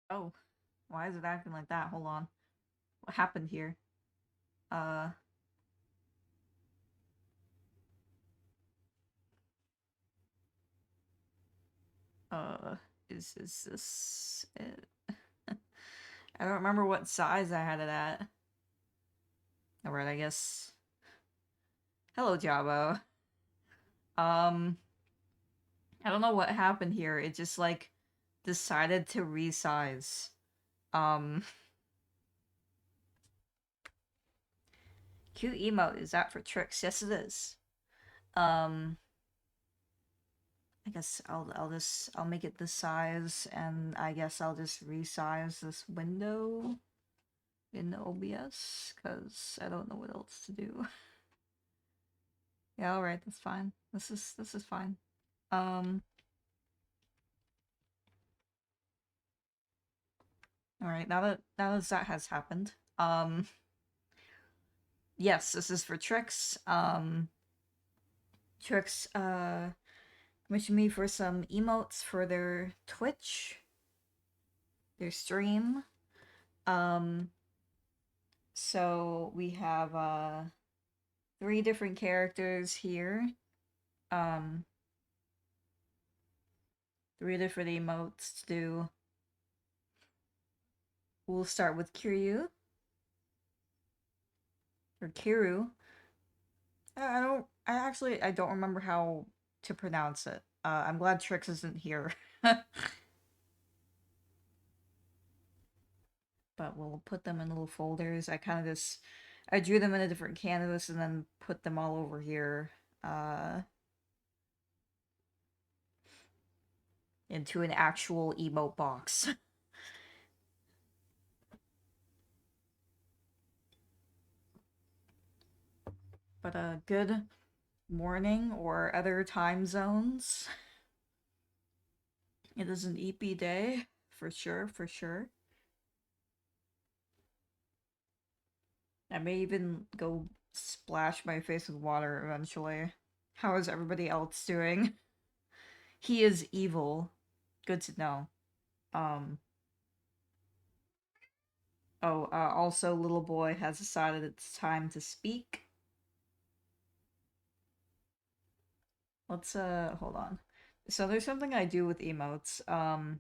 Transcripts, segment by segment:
Oh, why is it acting like that? Hold on. What happened here? Uh, uh, is this it? I don't remember what size I had it at. Alright, I guess. Hello, Jabo. Um, I don't know what happened here. It just, like, decided to resize. Um, cute emote, is that for Twiks? Yes, it is. Um, I guess I'll make it this size, and I guess I'll just resize this window in the OBS, because I don't know what else to do. Yeah, alright, that's fine. This is fine. Um, alright, now that has happened. Yes, this is for Twiks. Twiks, commissioned me for some emotes for their Twitch, their stream. Um, so we have, 3 different characters here. Um, 3 different emotes to do. We'll start with Kiryu. Or Kiru. I don't remember how to pronounce it. I'm glad Twiks isn't here. But we'll put them in little folders. I drew them in a different canvas and then put them all over here. Into an actual emote box. But good morning or other time zones. It is an eepy day, for sure, for sure. I may even go splash my face with water eventually. How is everybody else doing? He is evil. Good to know. Um. Oh, also, little boy has decided it's time to speak. Let's, hold on. So there's something I do with emotes. And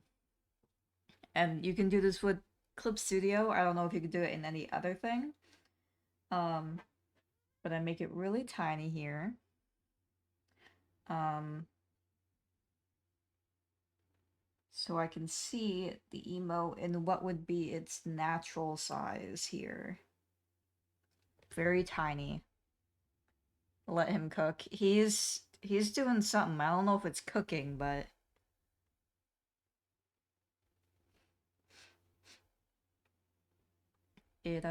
you can do this with Clip Studio. I don't know if you can do it in any other thing. Um, but I make it really tiny here. Um, so I can see the emote in what would be its natural size here. Very tiny. Let him cook. He's doing something. I don't know if it's cooking, but it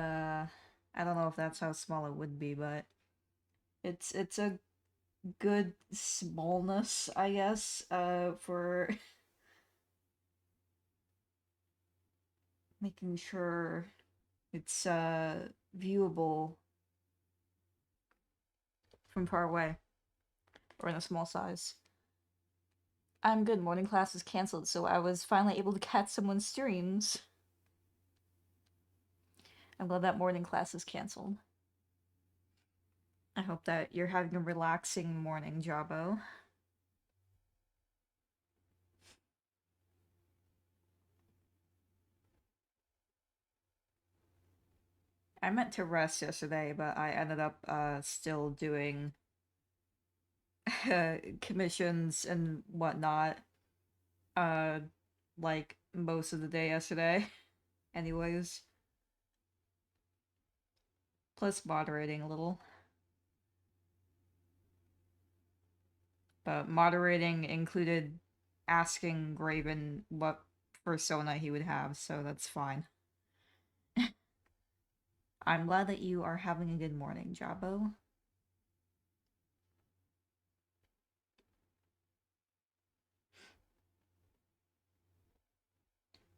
I don't know if that's how small it would be, but it's a good smallness, I guess, for making sure it's viewable from far away or in a small size. I'm good. Morning class is canceled, so I was finally able to catch someone's streams. I'm glad that morning class is canceled. I hope that you're having a relaxing morning, Jabo. I meant to rest yesterday, but I ended up still doing commissions and whatnot uh like most of the day yesterday. Anyways, plus moderating a little. But moderating included asking Graven what persona he would have, so that's fine. I'm glad that you are having a good morning, Jabo.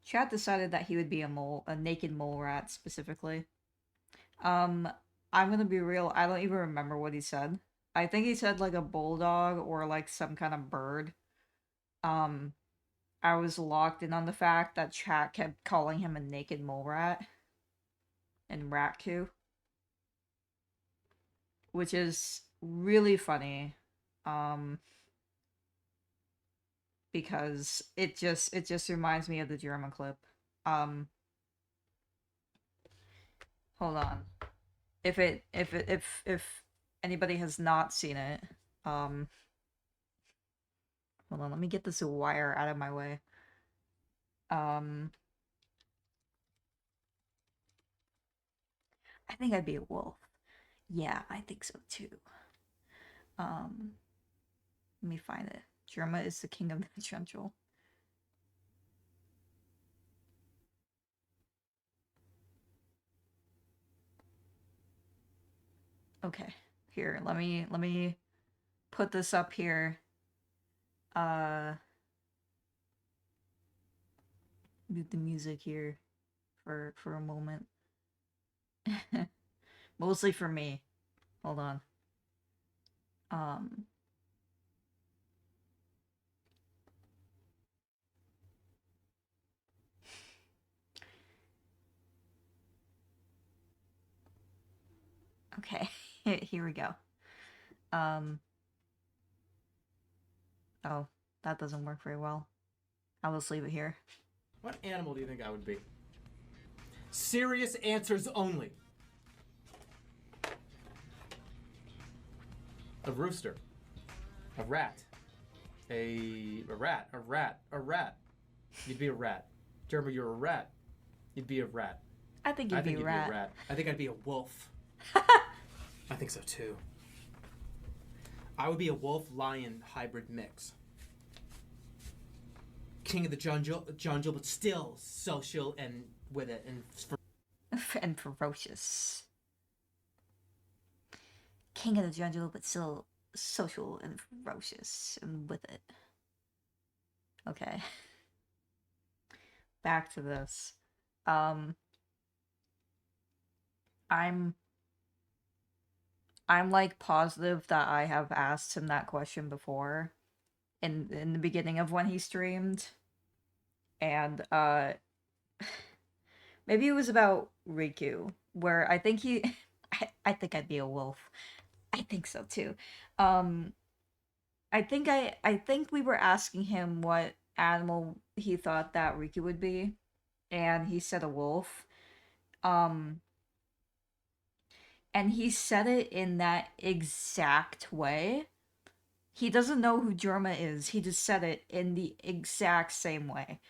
Chad decided that he would be a naked mole rat specifically. Um, I'm gonna be real, I don't even remember what he said. I think he said like a bulldog or like some kind of bird. Um, I was locked in on the fact that chat kept calling him a naked mole rat and Ratku, which is really funny. Um, because it just reminds me of the German clip. Um, hold on. If anybody has not seen it, um, hold on, let me get this wire out of my way. Um, I think I'd be a wolf. Yeah, I think so too. Um, let me find it. Germa is the king of the jungle. Okay, here, let me put this up here. Mute the music here for a moment. Mostly for me. Hold on. Um, okay, here we go. Um, oh, that doesn't work very well. I'll just leave it here. What animal do you think I would be? Serious answers only. A rooster. A rat. A rat. A rat. A rat. You'd be a rat. Jeremy, you're a rat. You'd be a rat. I think you'd be a rat. I think I'd be a wolf. I think so too. I would be a wolf-lion hybrid mix. King of the jungle, but still social and with it And ferocious. King of the jungle, but still social and ferocious and with it. Okay. Back to this. I'm like positive that I have asked him that question before in the beginning of when he streamed. And maybe it was about Riku, where I think he I think I'd be a wolf. I think so too. I think we were asking him what animal he thought that Riku would be, and he said a wolf. Um and he said it in that exact way. He doesn't know who Jorma is. He just said it in the exact same way.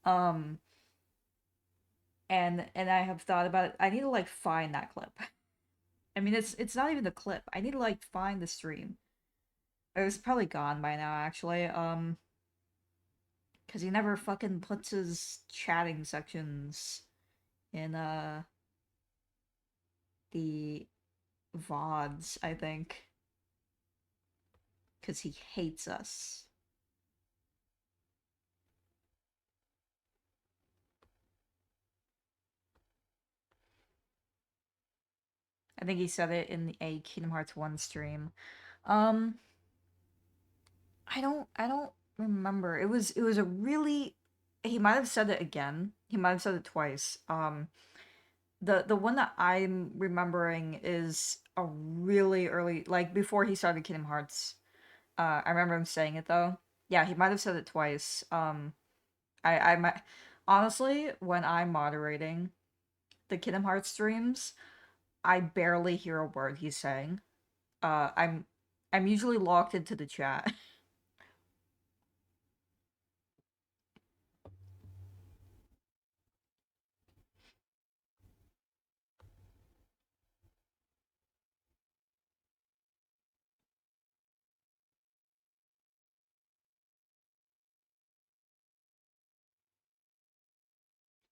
Um and I have thought about it. I need to like find that clip. I mean, it's not even the clip. I need to like find the stream. It was probably gone by now, actually. Because he never fucking puts his chatting sections in the VODs, I think. Because he hates us. I think he said it in a Kingdom Hearts 1 stream. Um I don't remember. It was a really, he might have said it again. He might have said it twice. The one that I'm remembering is a really early, like before he started Kingdom Hearts. I remember him saying it though. Yeah, he might have said it twice. I might, honestly, when I'm moderating the Kingdom Hearts streams, I barely hear a word he's saying. Uh, I'm I'm usually locked into the chat.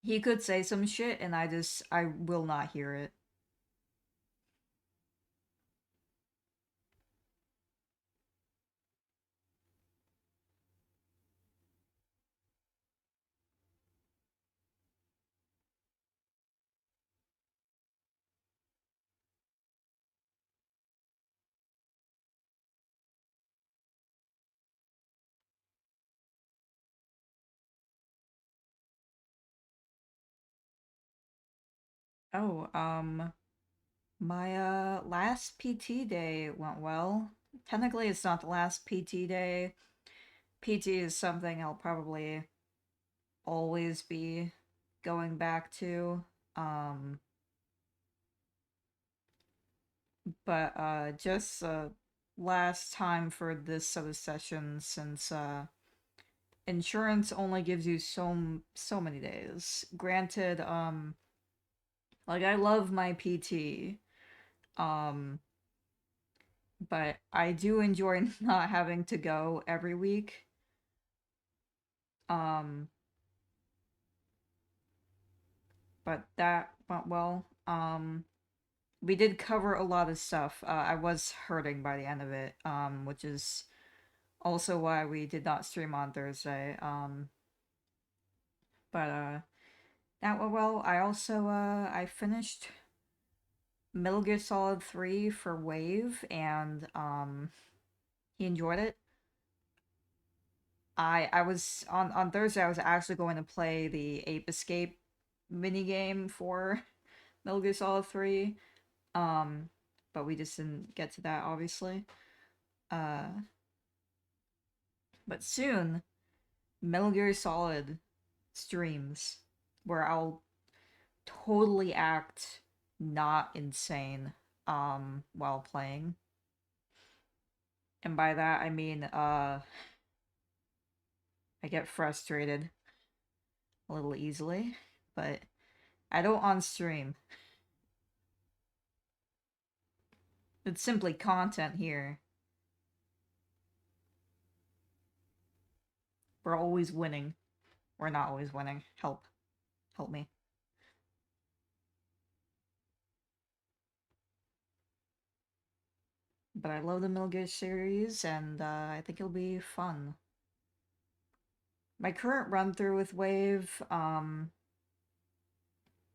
He could say some shit and I will not hear it. Oh, my last PT day went well. Technically, it's not the last PT day. PT is something I'll probably always be going back to. Um, but just last time for this sort of session, since insurance only gives you so many days. Granted, like I love my PT, um, but I do enjoy not having to go every week. Um, but that went well. We did cover a lot of stuff. I was hurting by the end of it, which is also why we did not stream on Thursday. But that went well. I also I finished Metal Gear Solid 3 for Wave, and he enjoyed it. I was on Thursday. I was actually going to play the Ape Escape minigame for Metal Gear Solid 3. Um, but we just didn't get to that, obviously. Uh, but soon, Metal Gear Solid streams where I'll totally act not insane while playing. And by that I mean I get frustrated a little easily, but I don't on stream. It's simply content here. We're always winning. We're not always winning. Help. Help me. But I love the Metal Gear series, and I think it'll be fun. My current run through with Wave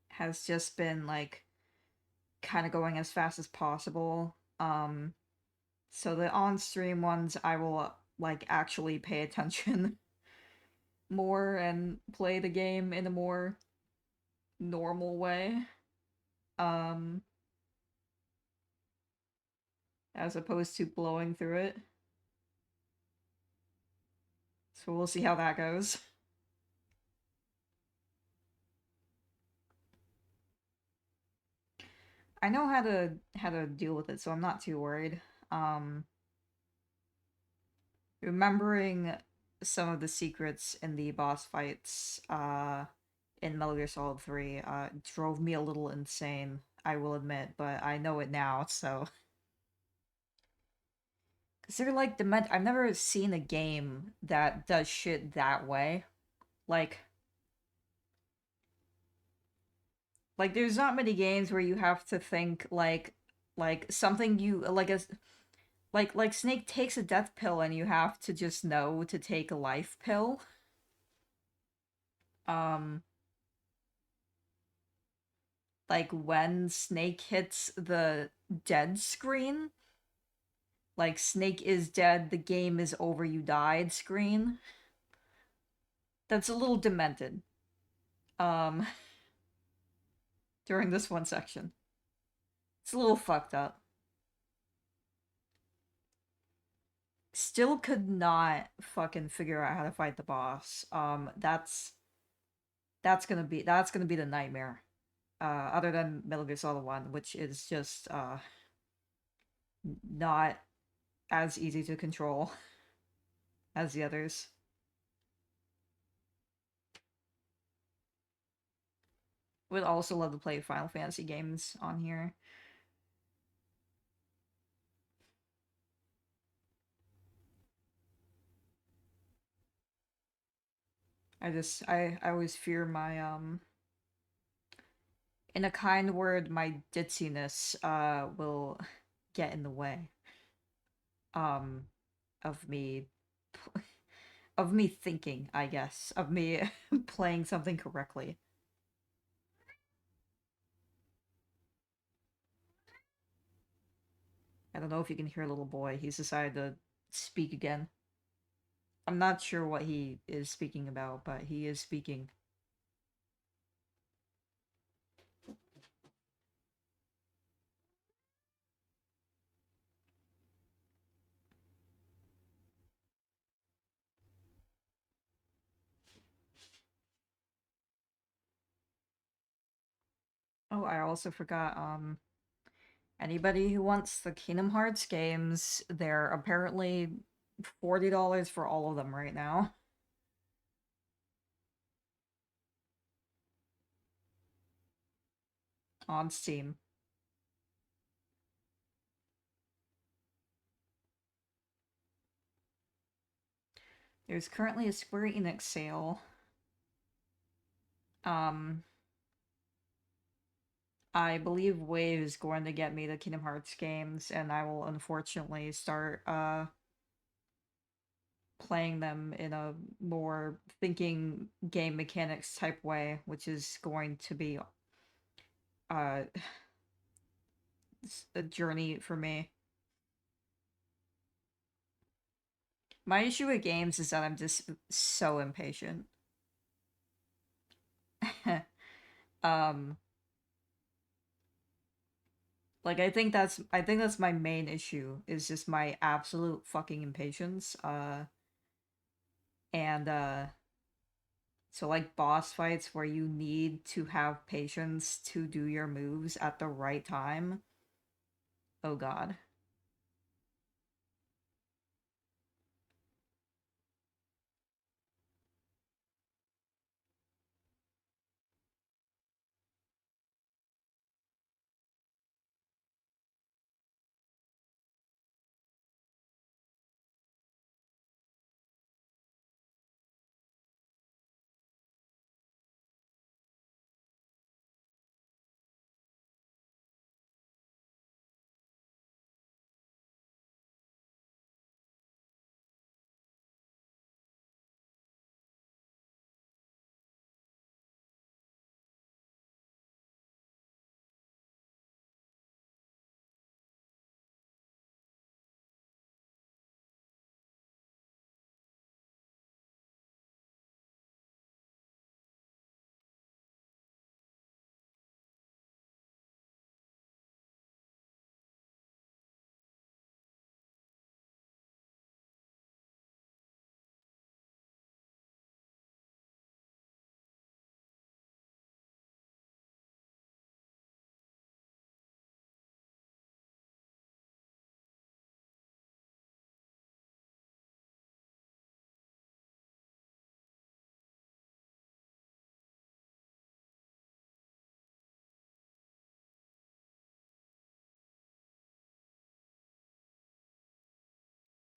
has just been like kind of going as fast as possible. So the on-stream ones I will like actually pay attention more and play the game in a more normal way. Um as opposed to blowing through it. So we'll see how that goes. I know how to deal with it, so I'm not too worried. Um Remembering some of the secrets in the boss fights in Metal Gear Solid 3 drove me a little insane, I will admit, but I know it now, so because they're like dement. I've never seen a game that does shit that way. Like, there's not many games where you have to think like something you like a like Snake takes a death pill and you have to just know to take a life pill. Um, like when Snake hits the dead screen, like Snake is dead, the game is over, you died screen. That's a little demented. Um, during this one section. It's a little fucked up. Still could not fucking figure out how to fight the boss. That's gonna be the nightmare. Other than Metal Gear Solid 1, which is just not as easy to control as the others. Would also love to play Final Fantasy games on here. I always fear my in a kind word, my ditziness will get in the way um of me of me thinking, I guess, of me playing something correctly. I don't know if you can hear little boy. He's decided to speak again. I'm not sure what he is speaking about, but he is speaking. Oh, I also forgot, anybody who wants the Kingdom Hearts games, they're apparently $40 for all of them right now. On Steam. There's currently a Square Enix sale. Um, I believe Wave is going to get me the Kingdom Hearts games, and I will unfortunately start playing them in a more thinking game mechanics type way, which is going to be uh a journey for me. My issue with games is that I'm just so impatient. um like I think that's my main issue is just my absolute fucking impatience. And so like boss fights where you need to have patience to do your moves at the right time. Oh god.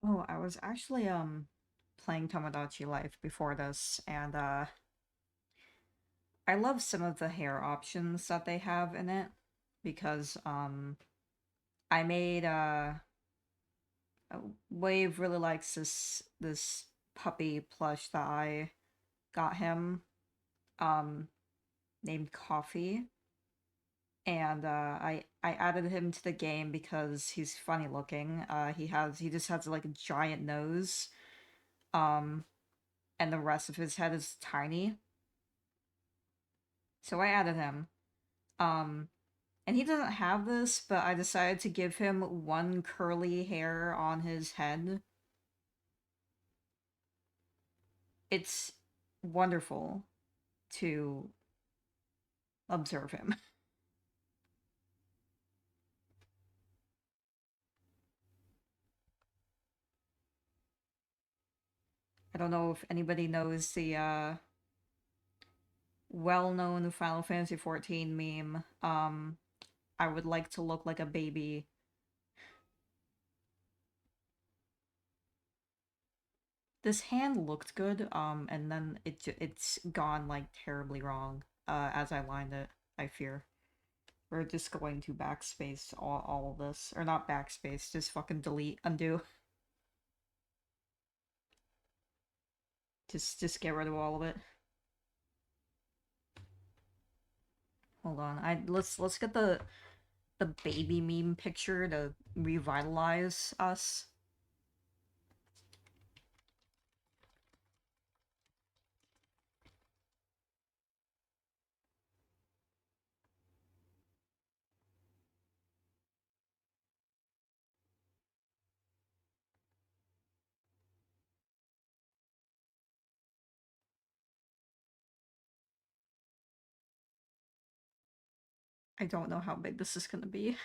Oh, I was actually playing Tomodachi Life before this, and I love some of the hair options that they have in it because I made Wave really likes this puppy plush that I got him um named Coffee, and I added him to the game because he's funny looking. He just has like a giant nose, um and the rest of his head is tiny. So I added him. Um and he doesn't have this, but I decided to give him one curly hair on his head. It's wonderful to observe him. I don't know if anybody knows the well-known Final Fantasy XIV meme. I would like to look like a baby. This hand looked good, and then it's gone like terribly wrong. As I lined it, I fear. We're just going to backspace all of this. Or not backspace, just fucking delete, undo. Just get rid of all of it. Hold on. Let's get the baby meme picture to revitalize us. I don't know how big this is gonna be.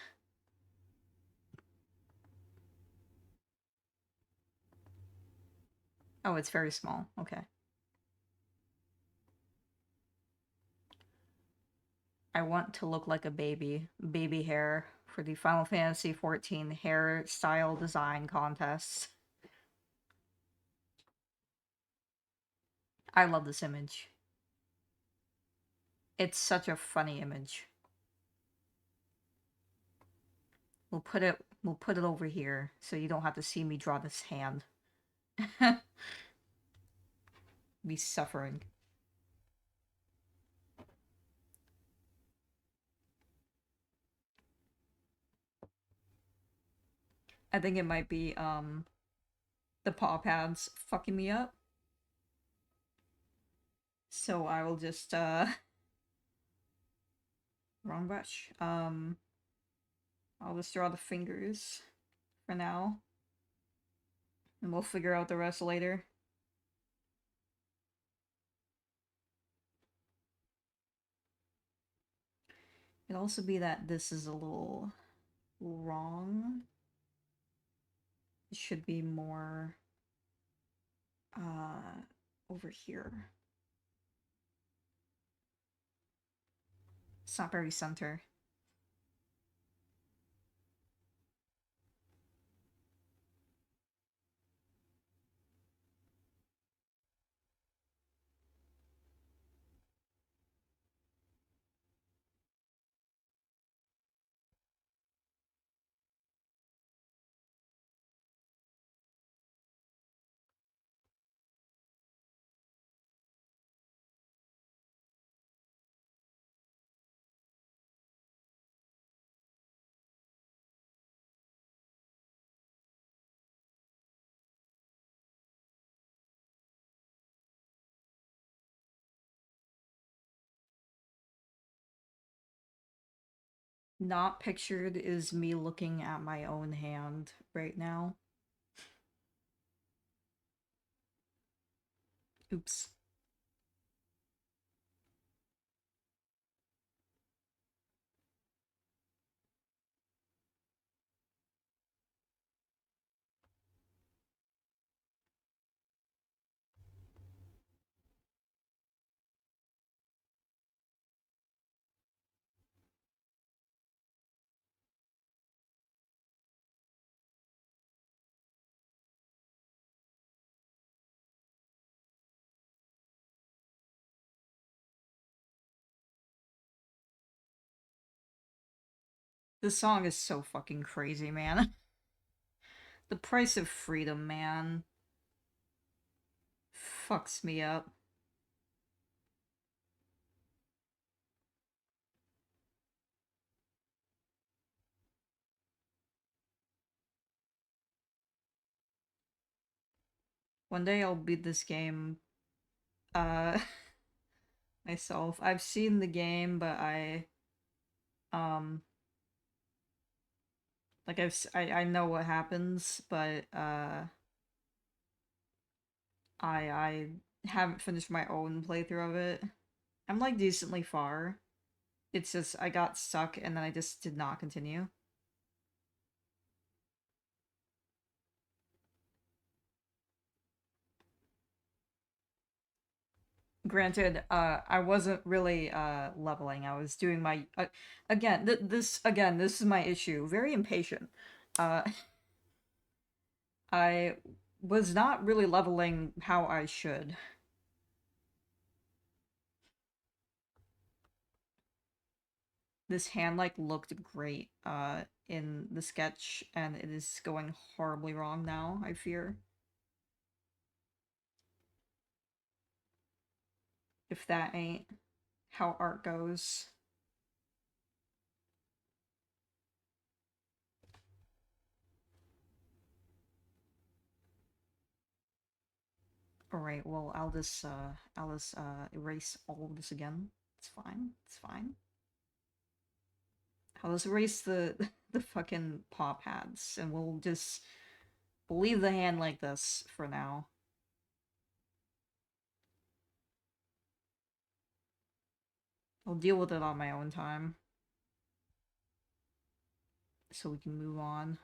Oh, it's very small. Okay. I want to look like a baby. Baby hair for the Final Fantasy XIV hairstyle design contest. I love this image. It's such a funny image. We'll put it over here so you don't have to see me draw this hand. Be suffering. I think it might be the paw pads fucking me up. So I will just wrong brush. I'll just draw the fingers for now. And we'll figure out the rest later. It'd also be that this is a little wrong. It should be more over here. It's not very center. Not pictured is me looking at my own hand right now. Oops. This song is so fucking crazy, man. The price of freedom, man. Fucks me up. One day I'll beat this game, uh, myself. I've seen the game, but um, like I know what happens, but, I haven't finished my own playthrough of it. I'm, like, decently far. It's just, I got stuck, and then I just did not continue. Granted, I wasn't really leveling. I was doing my again. This is my issue. Very impatient. Uh, I was not really leveling how I should. This hand like looked great in the sketch, and it is going horribly wrong now. I fear. If that ain't how art goes. Alright, well, I'll just erase all of this again. It's fine. It's fine. I'll just erase the the fucking paw pads, and we'll just leave the hand like this for now. I'll deal with it on my own time. so we can move on.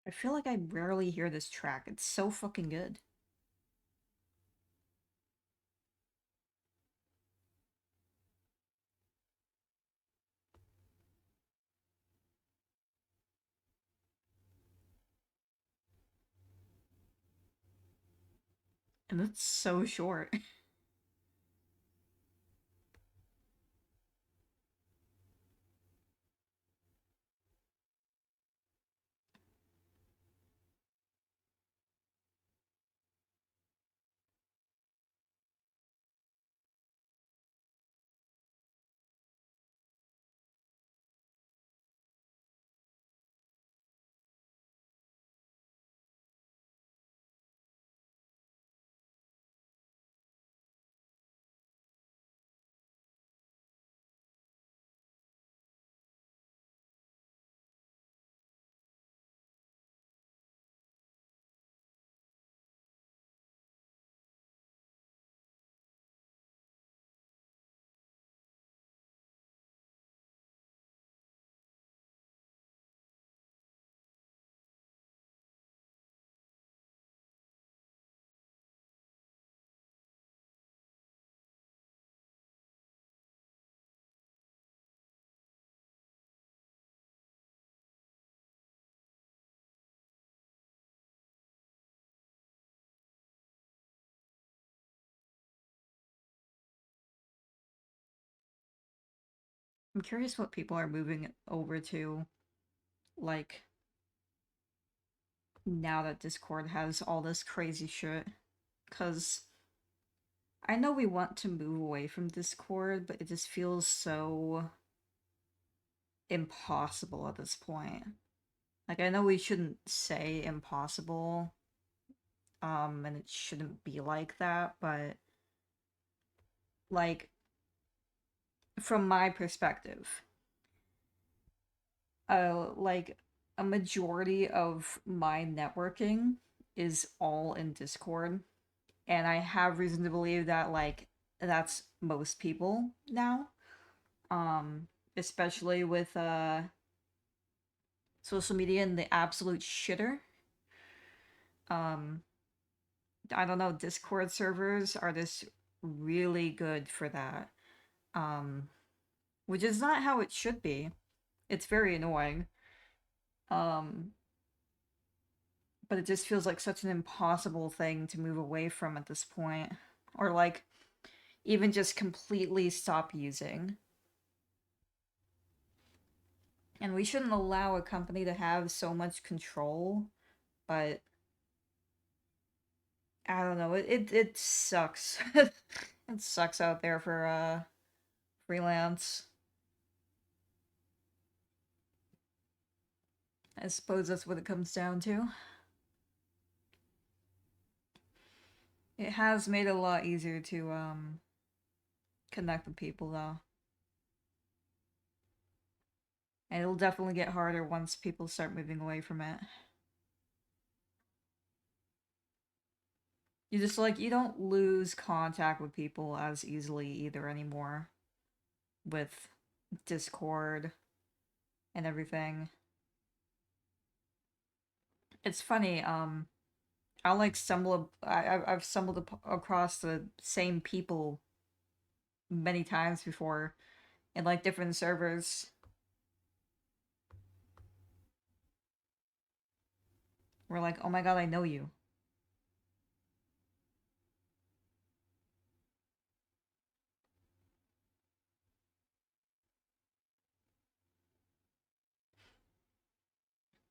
I feel like I rarely hear this track. It's so fucking good. And it's so short. I'm curious what people are moving over to, like, now that Discord has all this crazy shit. Because I know we want to move away from Discord, but it just feels so impossible at this point. Like, I know we shouldn't say impossible, and it shouldn't be like that, but, like, from my perspective, like, a majority of my networking is all in Discord, and I have reason to believe that, like, that's most people now. Especially with social media and the absolute shitter. Um, I don't know, Discord servers are just really good for that. Um, which is not how it should be. It's very annoying. Um, but it just feels like such an impossible thing to move away from at this point. Or like even just completely stop using. And we shouldn't allow a company to have so much control, but I don't know, it sucks. It sucks out there for freelance. I suppose that's what it comes down to. It has made it a lot easier to connect with people though. And it'll definitely get harder once people start moving away from it. You just like you don't lose contact with people as easily either anymore with Discord and everything. It's funny, I like I've stumbled across the same people many times before in like different servers. We're like, oh my god, I know you.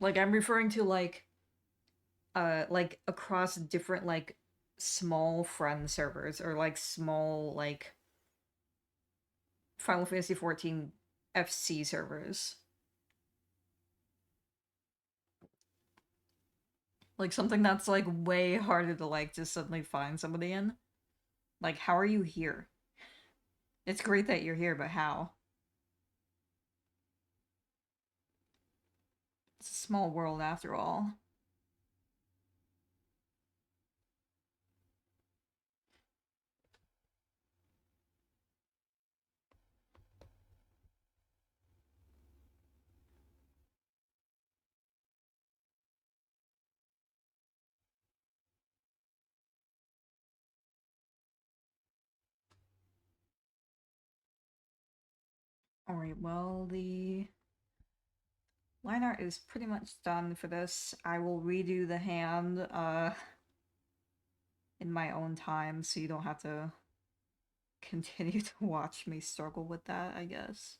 Like I'm referring to like like across different like small friend servers or like small like Final Fantasy 14 FC servers. Like something that's like way harder to like just suddenly find somebody in. Like, how are you here? It's great that you're here, but how? It's a small world after all. Alright, well, the line art is pretty much done for this. I will redo the hand, in my own time, so you don't have to continue to watch me struggle with that, I guess.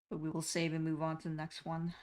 But we will save and move on to the next one.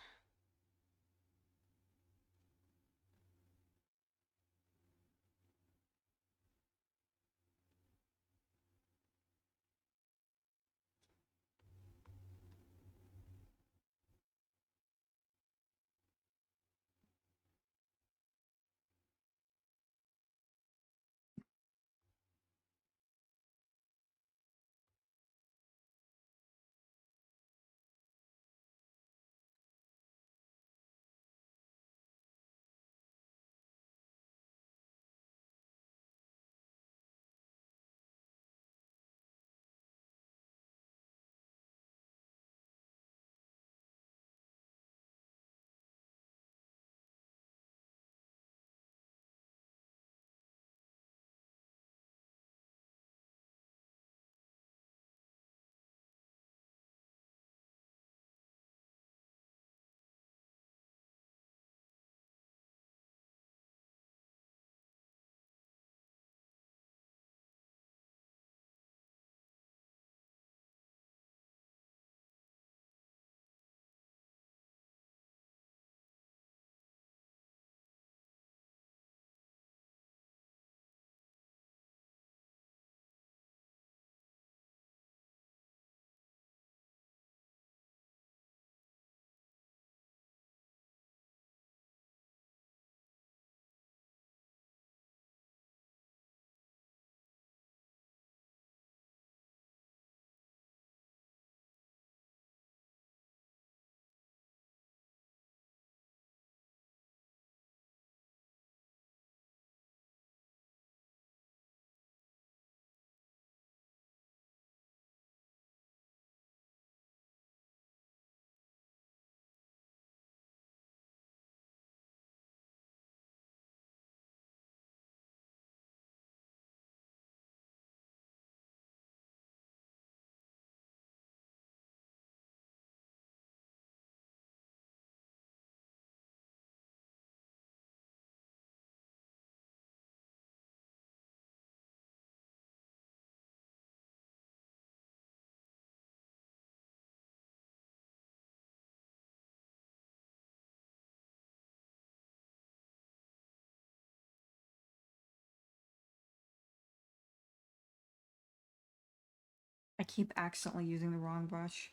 I keep accidentally using the wrong brush.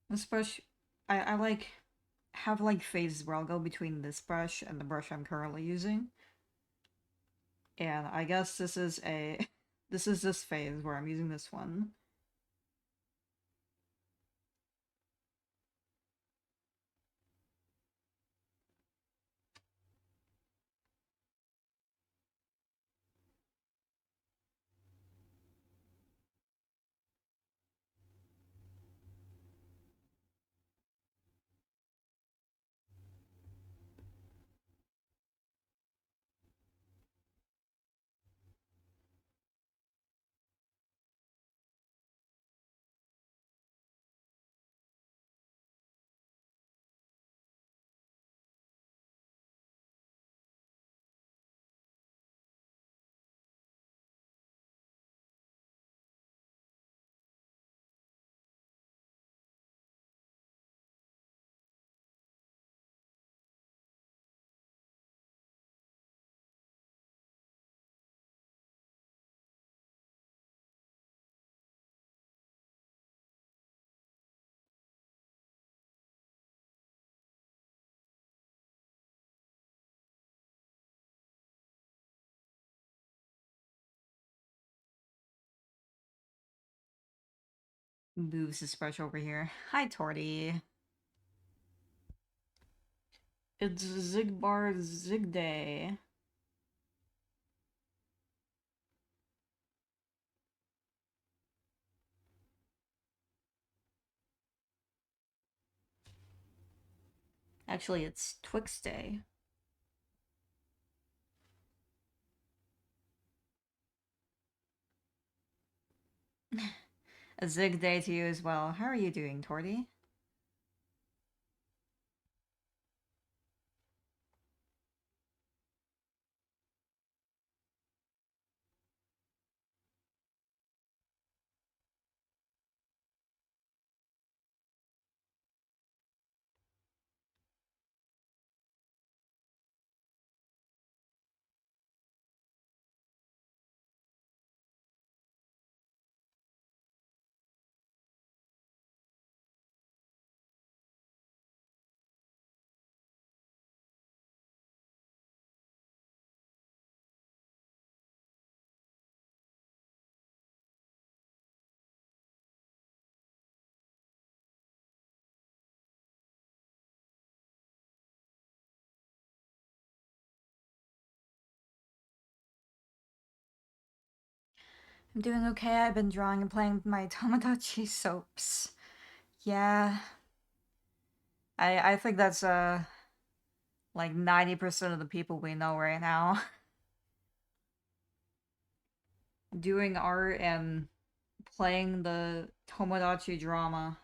This brush, I like, have like phases where I'll go between this brush and the brush I'm currently using. And I guess this is a, this is this phase where I'm using this one. moves his brush over here. Hi, Torty. It's Zigbar Zig Day. Actually, it's Twiks Day. A Zig Day to you as well. How are you doing, Torty? I'm doing okay. I've been drawing and playing with my Tamagotchi soaps. Yeah. I think that's like 90% of the people we know right now. Doing art and playing the Tomodachi drama.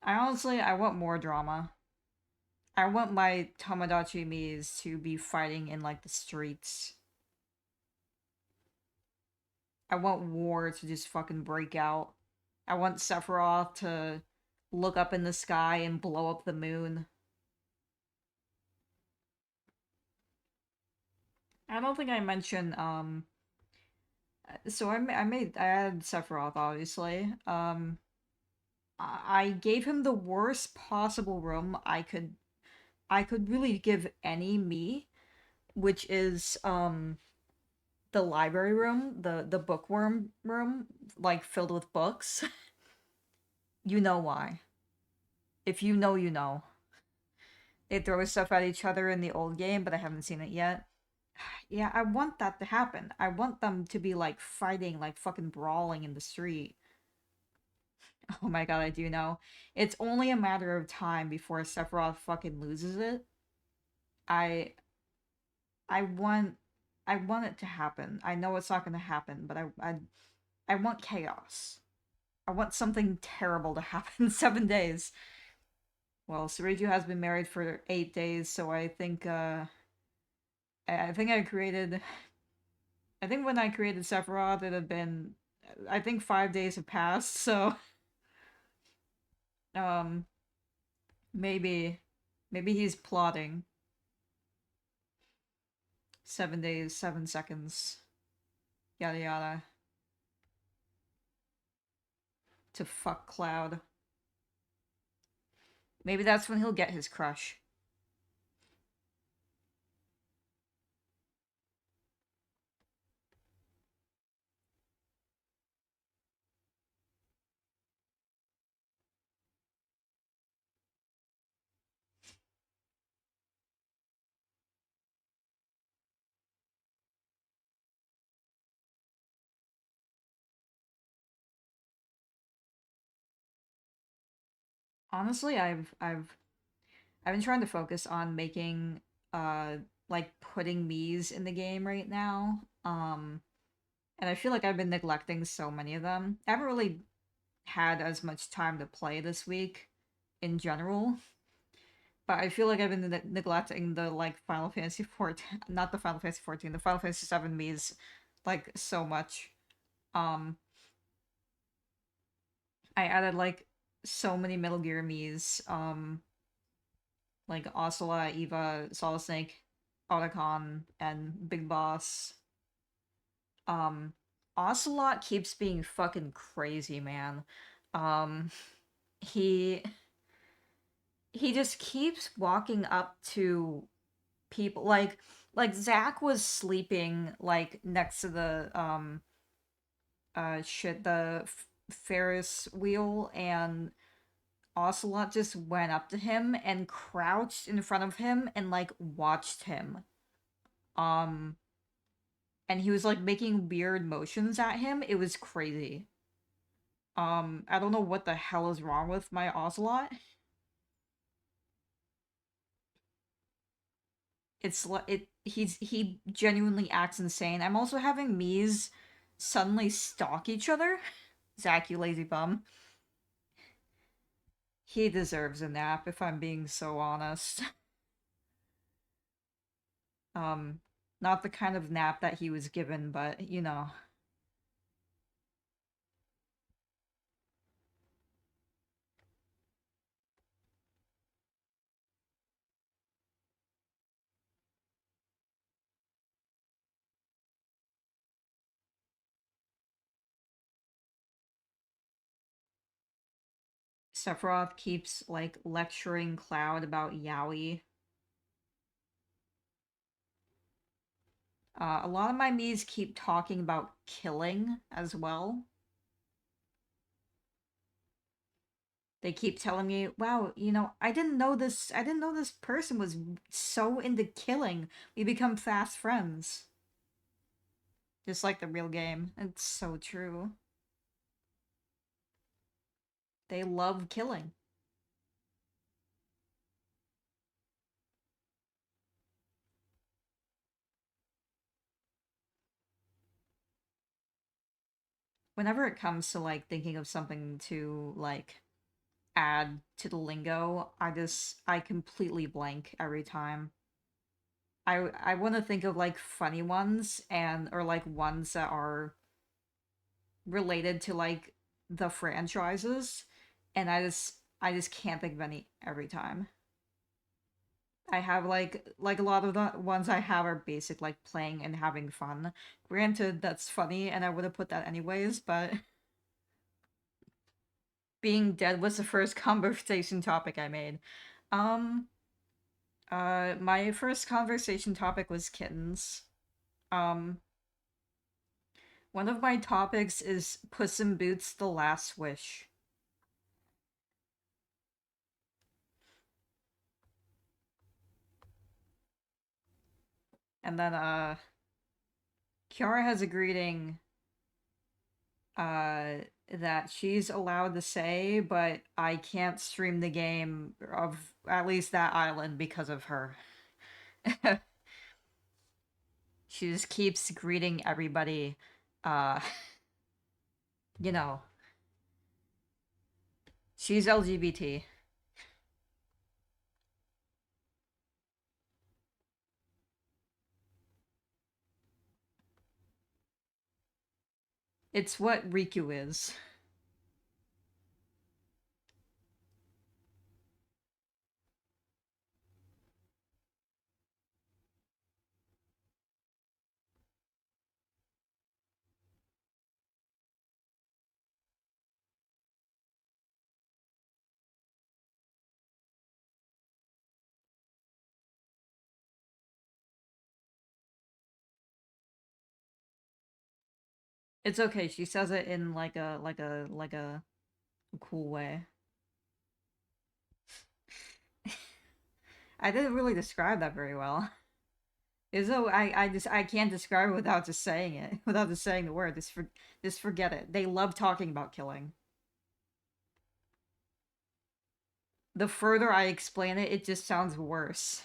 I want more drama. I want my Tomodachi Miis to be fighting in like the streets. I want war to just fucking break out. I want Sephiroth to look up in the sky and blow up the moon. I don't think I mentioned so I added Sephiroth obviously. I gave him the worst possible room I could really give any me, which is the library room, the bookworm room, like filled with books. You know why. If you know, you know. They throw stuff at each other in the old game, but I haven't seen it yet. Yeah, I want that to happen. I want them to be like fighting, like fucking brawling in the street. Oh my god, I do know. It's only a matter of time before Sephiroth fucking loses it. I I want I want it to happen. I know it's not gonna happen, but I want chaos. I want something terrible to happen in 7 days. Well, Sariju has been married for 8 days, so I think I think I think when I created Sephiroth it had been I think 5 days have passed, so um maybe he's plotting. 7 days, 7 seconds, yada yada. To fuck Cloud. Maybe that's when he'll get his crush. Honestly, I've been trying to focus on making uh like putting Miis in the game right now. And I feel like I've been neglecting so many of them. I haven't really had as much time to play this week in general, but I feel like I've been neglecting the like Final Fantasy 14, not the Final Fantasy 14, the Final Fantasy 7 Miis like so much. Um I added like so many Metal Gear Miis, like Ocelot, Eva, Solid Snake, Otacon, and Big Boss. Um, Ocelot keeps being fucking crazy, man. Um, he he just keeps walking up to people like Zach was sleeping like next to the shit Ferris wheel, and Ocelot just went up to him and crouched in front of him and like watched him. Um and he was like making weird motions at him. It was crazy. I don't know what the hell is wrong with my Ocelot. It's like he genuinely acts insane. I'm also having Mies suddenly stalk each other. Zach, you lazy bum. He deserves a nap, if I'm being so honest. Um, Not the kind of nap that he was given, but you know. Sephiroth keeps like lecturing Cloud about yaoi. A lot of my Miis keep talking about killing as well. They keep telling me, wow, you know, I didn't know this person was so into killing. We become fast friends. Just like the real game. It's so true. They love killing. Whenever it comes to like thinking of something to like add to the lingo, I completely blank every time. I want to think of like funny ones and or like ones that are related to like the franchises, and I just can't think of any every time. I have like a lot of the ones I have are basic like playing and having fun. Granted, that's funny, and I would have put that anyways, but being dead was the first conversation topic I made. Um, my first conversation topic was kittens. Um, One of my topics is Puss in Boots: The Last Wish. And then Kiara has a greeting uh that she's allowed to say, but I can't stream the game of at least that island because of her. She just keeps greeting everybody uh you know, she's LGBT. It's what Riku is. It's okay. She says it in like a cool way. I didn't really describe that very well. Is though I can't describe it without just saying it, without just saying the word. Just forget it. They love talking about killing. The further I explain it, it just sounds worse.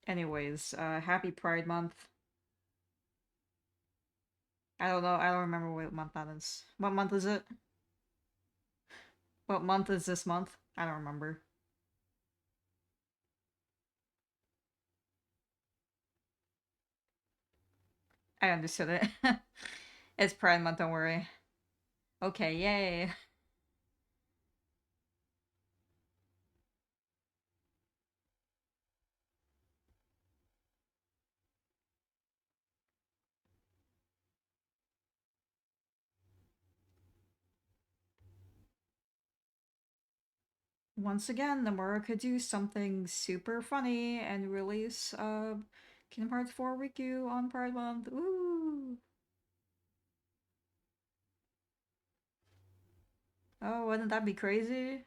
Anyways, happy Pride Month. I don't know. I don't remember what month that is. What month is it? What month is this month? I don't remember. I understood it. It's Pride Month. Don't worry. Okay, yay. Once again, Nomura could do something super funny and release Kingdom Hearts 4 Riku on Pride Month. Ooh. Oh, wouldn't that be crazy?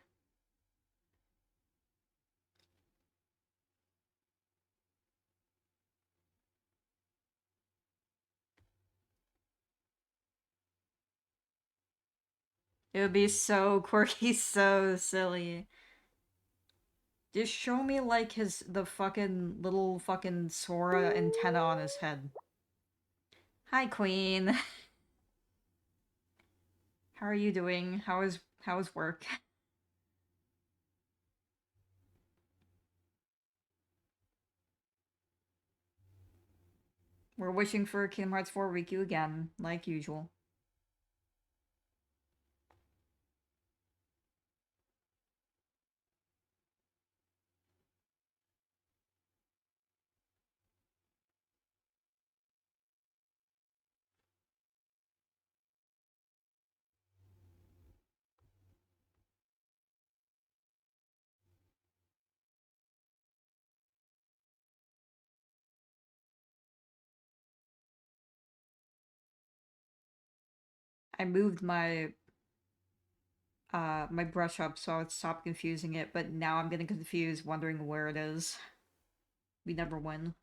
It would be so quirky, so silly. Just show me like the fucking little fucking Sora antenna on his head. Hi, Queen. How are you doing? How is work? We're wishing for Kingdom Hearts 4 Riku again, like usual. I moved my brush up so I'd stop confusing it, but now I'm getting confused wondering where it is. We never win.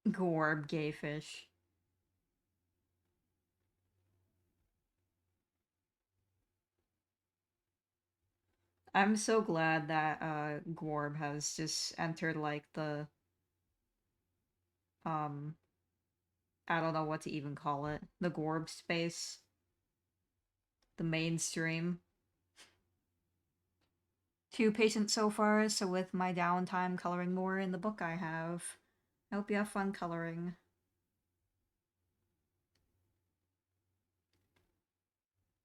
Gorb, gayfish. I'm so glad that Gorb has just entered like the um I don't know what to even call it. The Gorb space. The mainstream. Too patient so far, so with my downtime coloring more in the book I have. I hope you have fun coloring.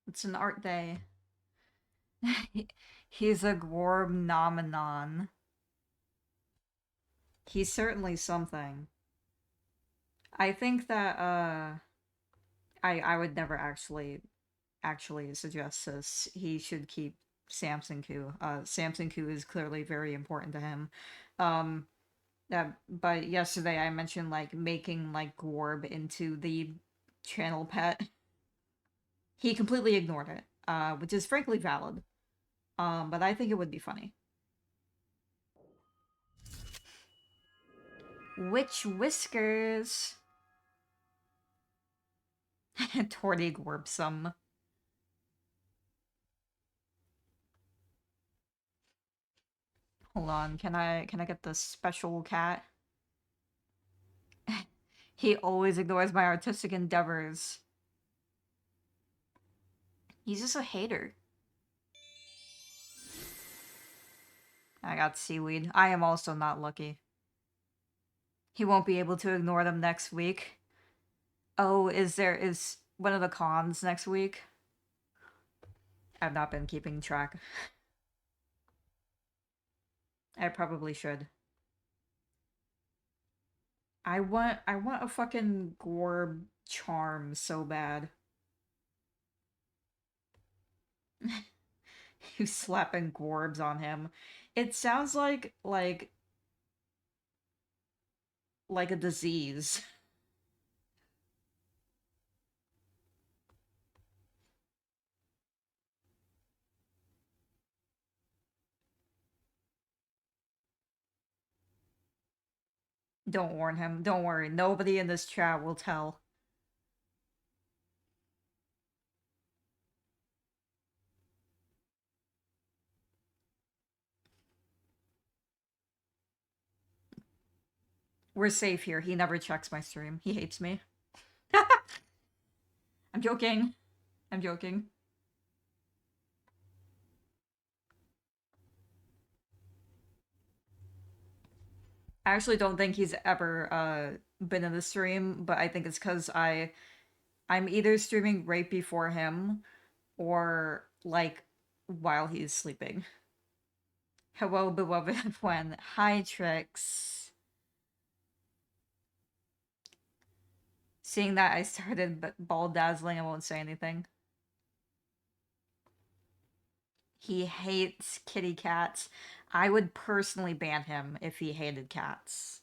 It's an art day. He's a Gorb nomenon. He's certainly something. I think that I would never actually suggest this. He should keep Samson Ku. Samson Ku is clearly very important to him. Um but yesterday I mentioned like making like Gorb into the channel pet. He completely ignored it, which is frankly valid. But I think it would be funny. Witch whiskers. Torty Gorbsome. Hold on, can I get the special cat? He always ignores my artistic endeavors. He's just a hater. I got seaweed. I am also not lucky. He won't be able to ignore them next week. Oh, is one of the cons next week? I've not been keeping track. I probably should. I want a fucking Gorb charm so bad. You slapping Gorbs on him. It sounds like a disease. Don't warn him. Don't worry. Nobody in this chat will tell. We're safe here. He never checks my stream. He hates me. I'm joking. I'm joking. I actually don't think he's ever been in the stream, but I think it's because I'm either streaming right before him or like while he's sleeping. Hello, beloved friend. Hi, Trix. Seeing that I started ball dazzling, I won't say anything. He hates kitty cats. I would personally ban him if he hated cats.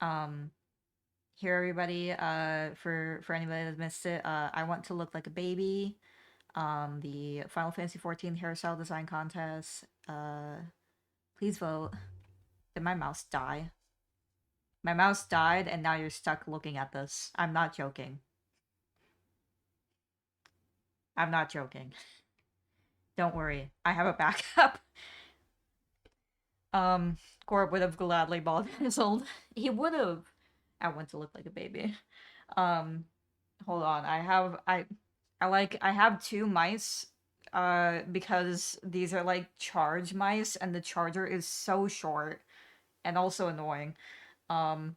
Um, Here, everybody, for anybody that missed it, I want to look like a baby. The Final Fantasy XIV hairstyle design contest. Please vote. Did my mouse die? My mouse died, and now you're stuck looking at this. I'm not joking. I'm not joking. Don't worry, I have a backup. Corb would have gladly bought his old. He would have. I want to look like a baby. Um, Hold on. I have two mice. Because these are like charge mice, and the charger is so short, and also annoying. Um,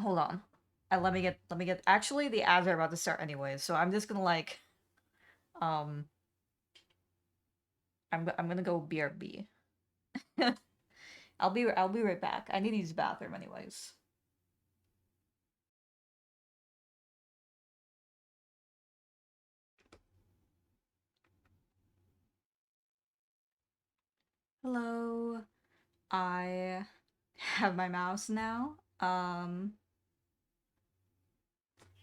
Hold on. Let me get. Actually, the ads are about to start anyway, so I'm just gonna like, um, I'm gonna go BRB. I'll be right back. I need to use the bathroom anyways. Hello. I have my mouse now.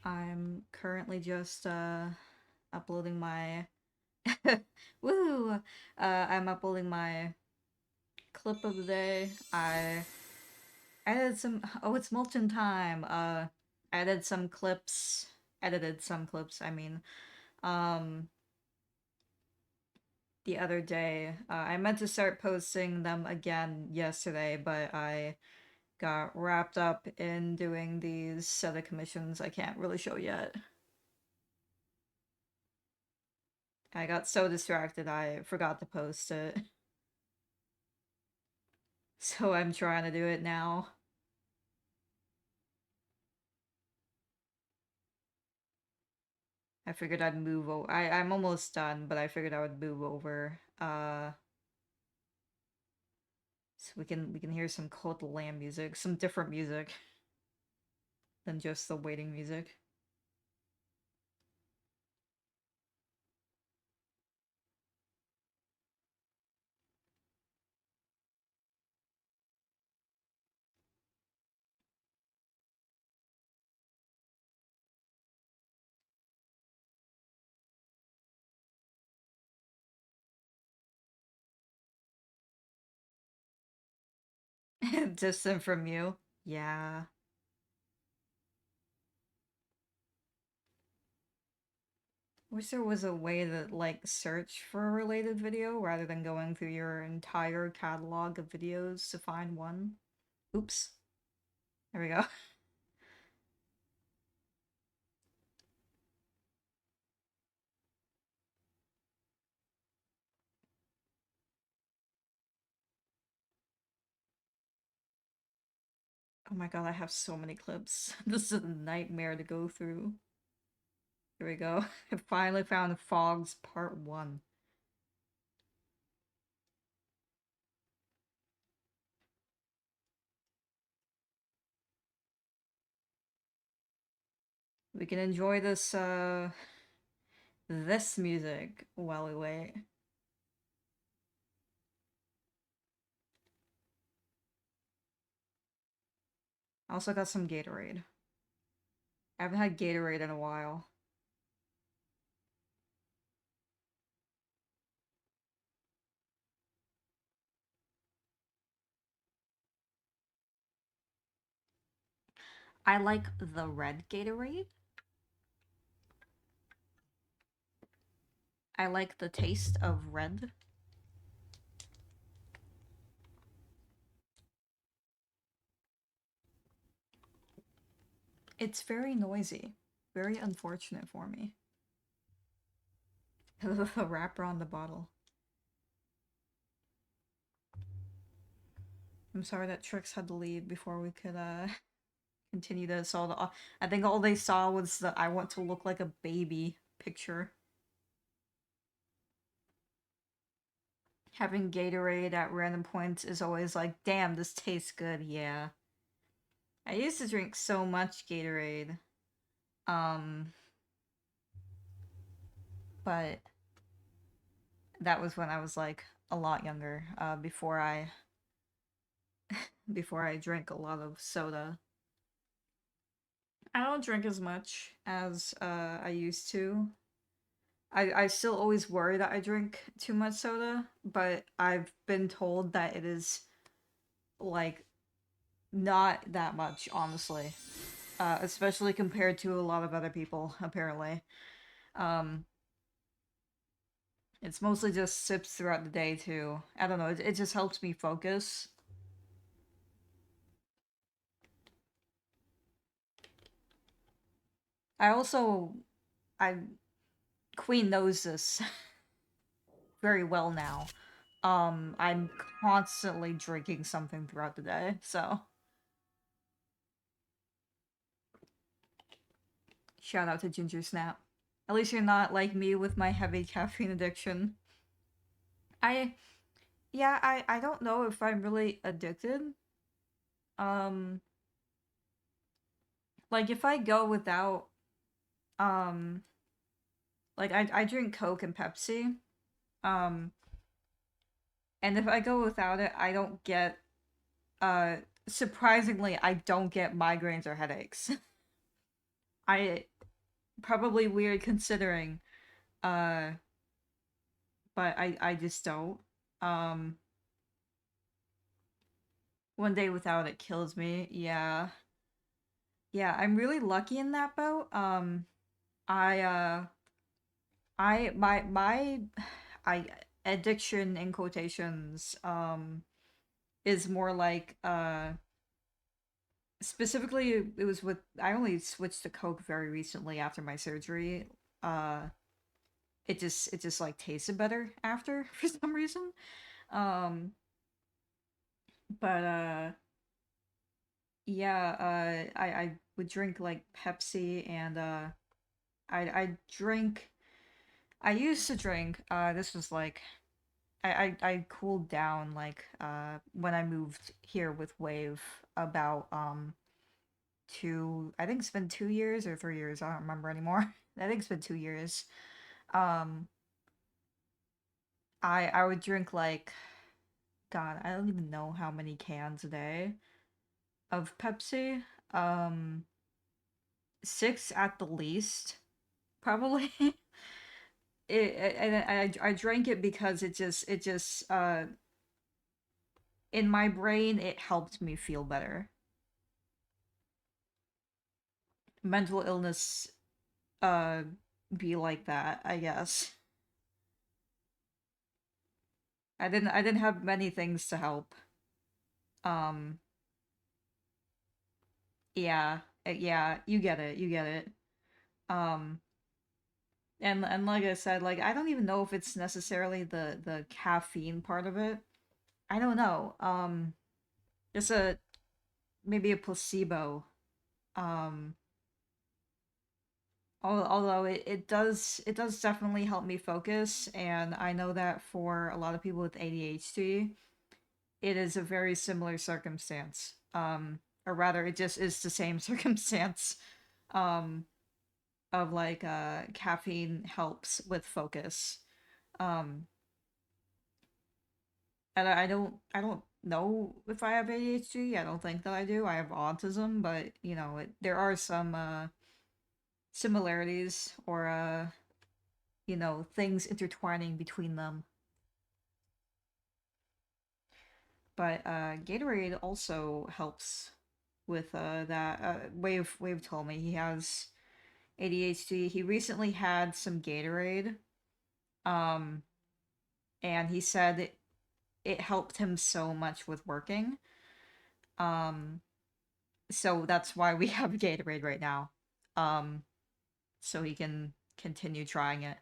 I'm currently just uploading my woo. I'm uploading my clip of the day. I added some. Oh, it's Molten time. Added some clips. Edited some clips. I mean, um, the other day. I meant to start posting them again yesterday, but I got wrapped up in doing these set of commissions I can't really show yet. I got so distracted I forgot to post it. So I'm trying to do it now. I figured I'd move over. I'm almost done, but I figured I would move over. So we can hear some Cult of Lamb music, some different music than just the waiting music. Distant from you. Yeah. Wish there was a way to like search for a related video rather than going through your entire catalog of videos to find one. Oops. There we go. Oh my god, I have so many clips. This is a nightmare to go through. Here we go. I finally found Fogs Part 1. We can enjoy this music while we wait. I also got some Gatorade. I haven't had Gatorade in a while. I like the red Gatorade. I like the taste of red. It's very noisy. Very unfortunate for me. The wrapper on the bottle. I'm sorry that Twiks had to leave before we could continue this. I think all they saw was the "I want to look like a baby" picture. Having Gatorade at random points is always like, damn, this tastes good, yeah. I used to drink so much Gatorade. Um, but that was when I was like a lot younger, before I drank a lot of soda. I don't drink as much as I used to. I still always worry that I drink too much soda, but I've been told that it is like not that much, honestly. Especially compared to a lot of other people, apparently. Um, it's mostly just sips throughout the day too. I don't know. It just helps me focus. I also I Queen knows this very well now. I'm constantly drinking something throughout the day, so shout out to Ginger Snap. At least you're not like me with my heavy caffeine addiction. I yeah, I don't know if I'm really addicted. Um like if I go without um like I drink Coke and Pepsi. Um and if I go without it, I don't get uh surprisingly I don't get migraines or headaches. I probably weird considering uh but I just don't. Um one day without it kills me. Yeah. Yeah, I'm really lucky in that boat. I my I addiction in quotations is more like specifically it was with I only switched to Coke very recently after my surgery. Uh it just like tasted better after for some reason. Um but yeah, I would drink like Pepsi and I drink I used to drink this was like I cooled down like when I moved here with Wave about I think it's been 2 years or 3 years, I don't remember anymore. I think it's been 2 years. Um I would drink like God, I don't even know how many cans a day of Pepsi. Um 6 at the least, probably. I drank it because it just in my brain it helped me feel better. Mental illness uh be like that, I guess. I didn't have many things to help. Um yeah, yeah, you get it. You get it. Um and like I said, like I don't even know if it's necessarily the caffeine part of it. I don't know. Just a maybe a placebo. Um although it does definitely help me focus, and I know that for a lot of people with ADHD, it is a very similar circumstance. Or rather, it just is the same circumstance. Um, of like caffeine helps with focus. Um, and I don't know if I have ADHD. I don't think that I do. I have autism, but there are some similarities or things intertwining between them. But Gatorade also helps with that. Wave told me he has ADHD. He recently had some Gatorade, um, and he said it helped him so much with working. Um, so that's why we have Gatorade right now. Um, so he can continue trying it.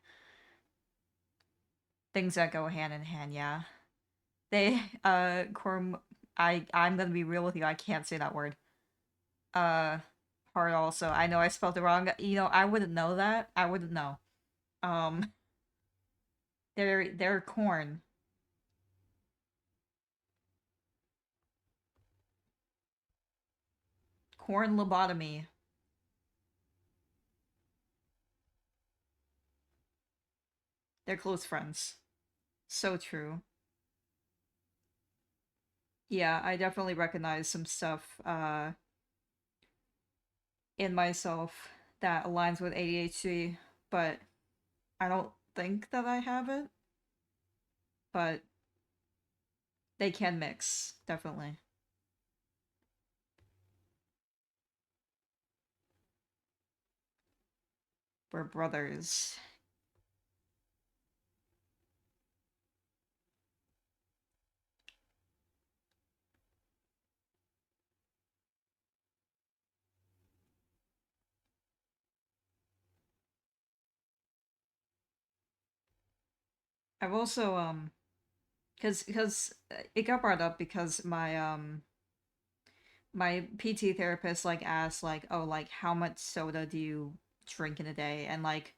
Things that go hand in hand, yeah. They Corm I'm gonna be real with you, I can't say that word. Uh Hard also. I know I spelled it wrong. I wouldn't know that. I wouldn't know. Um they're corn. Corn lobotomy. They're close friends. So true. Yeah, I definitely recognize some stuff in myself that aligns with ADHD, but I don't think that I have it, but they can mix, definitely. We're brothers. I've also because it got brought up because my PT therapist like asked like, oh, like how much soda do you drink in a day? And like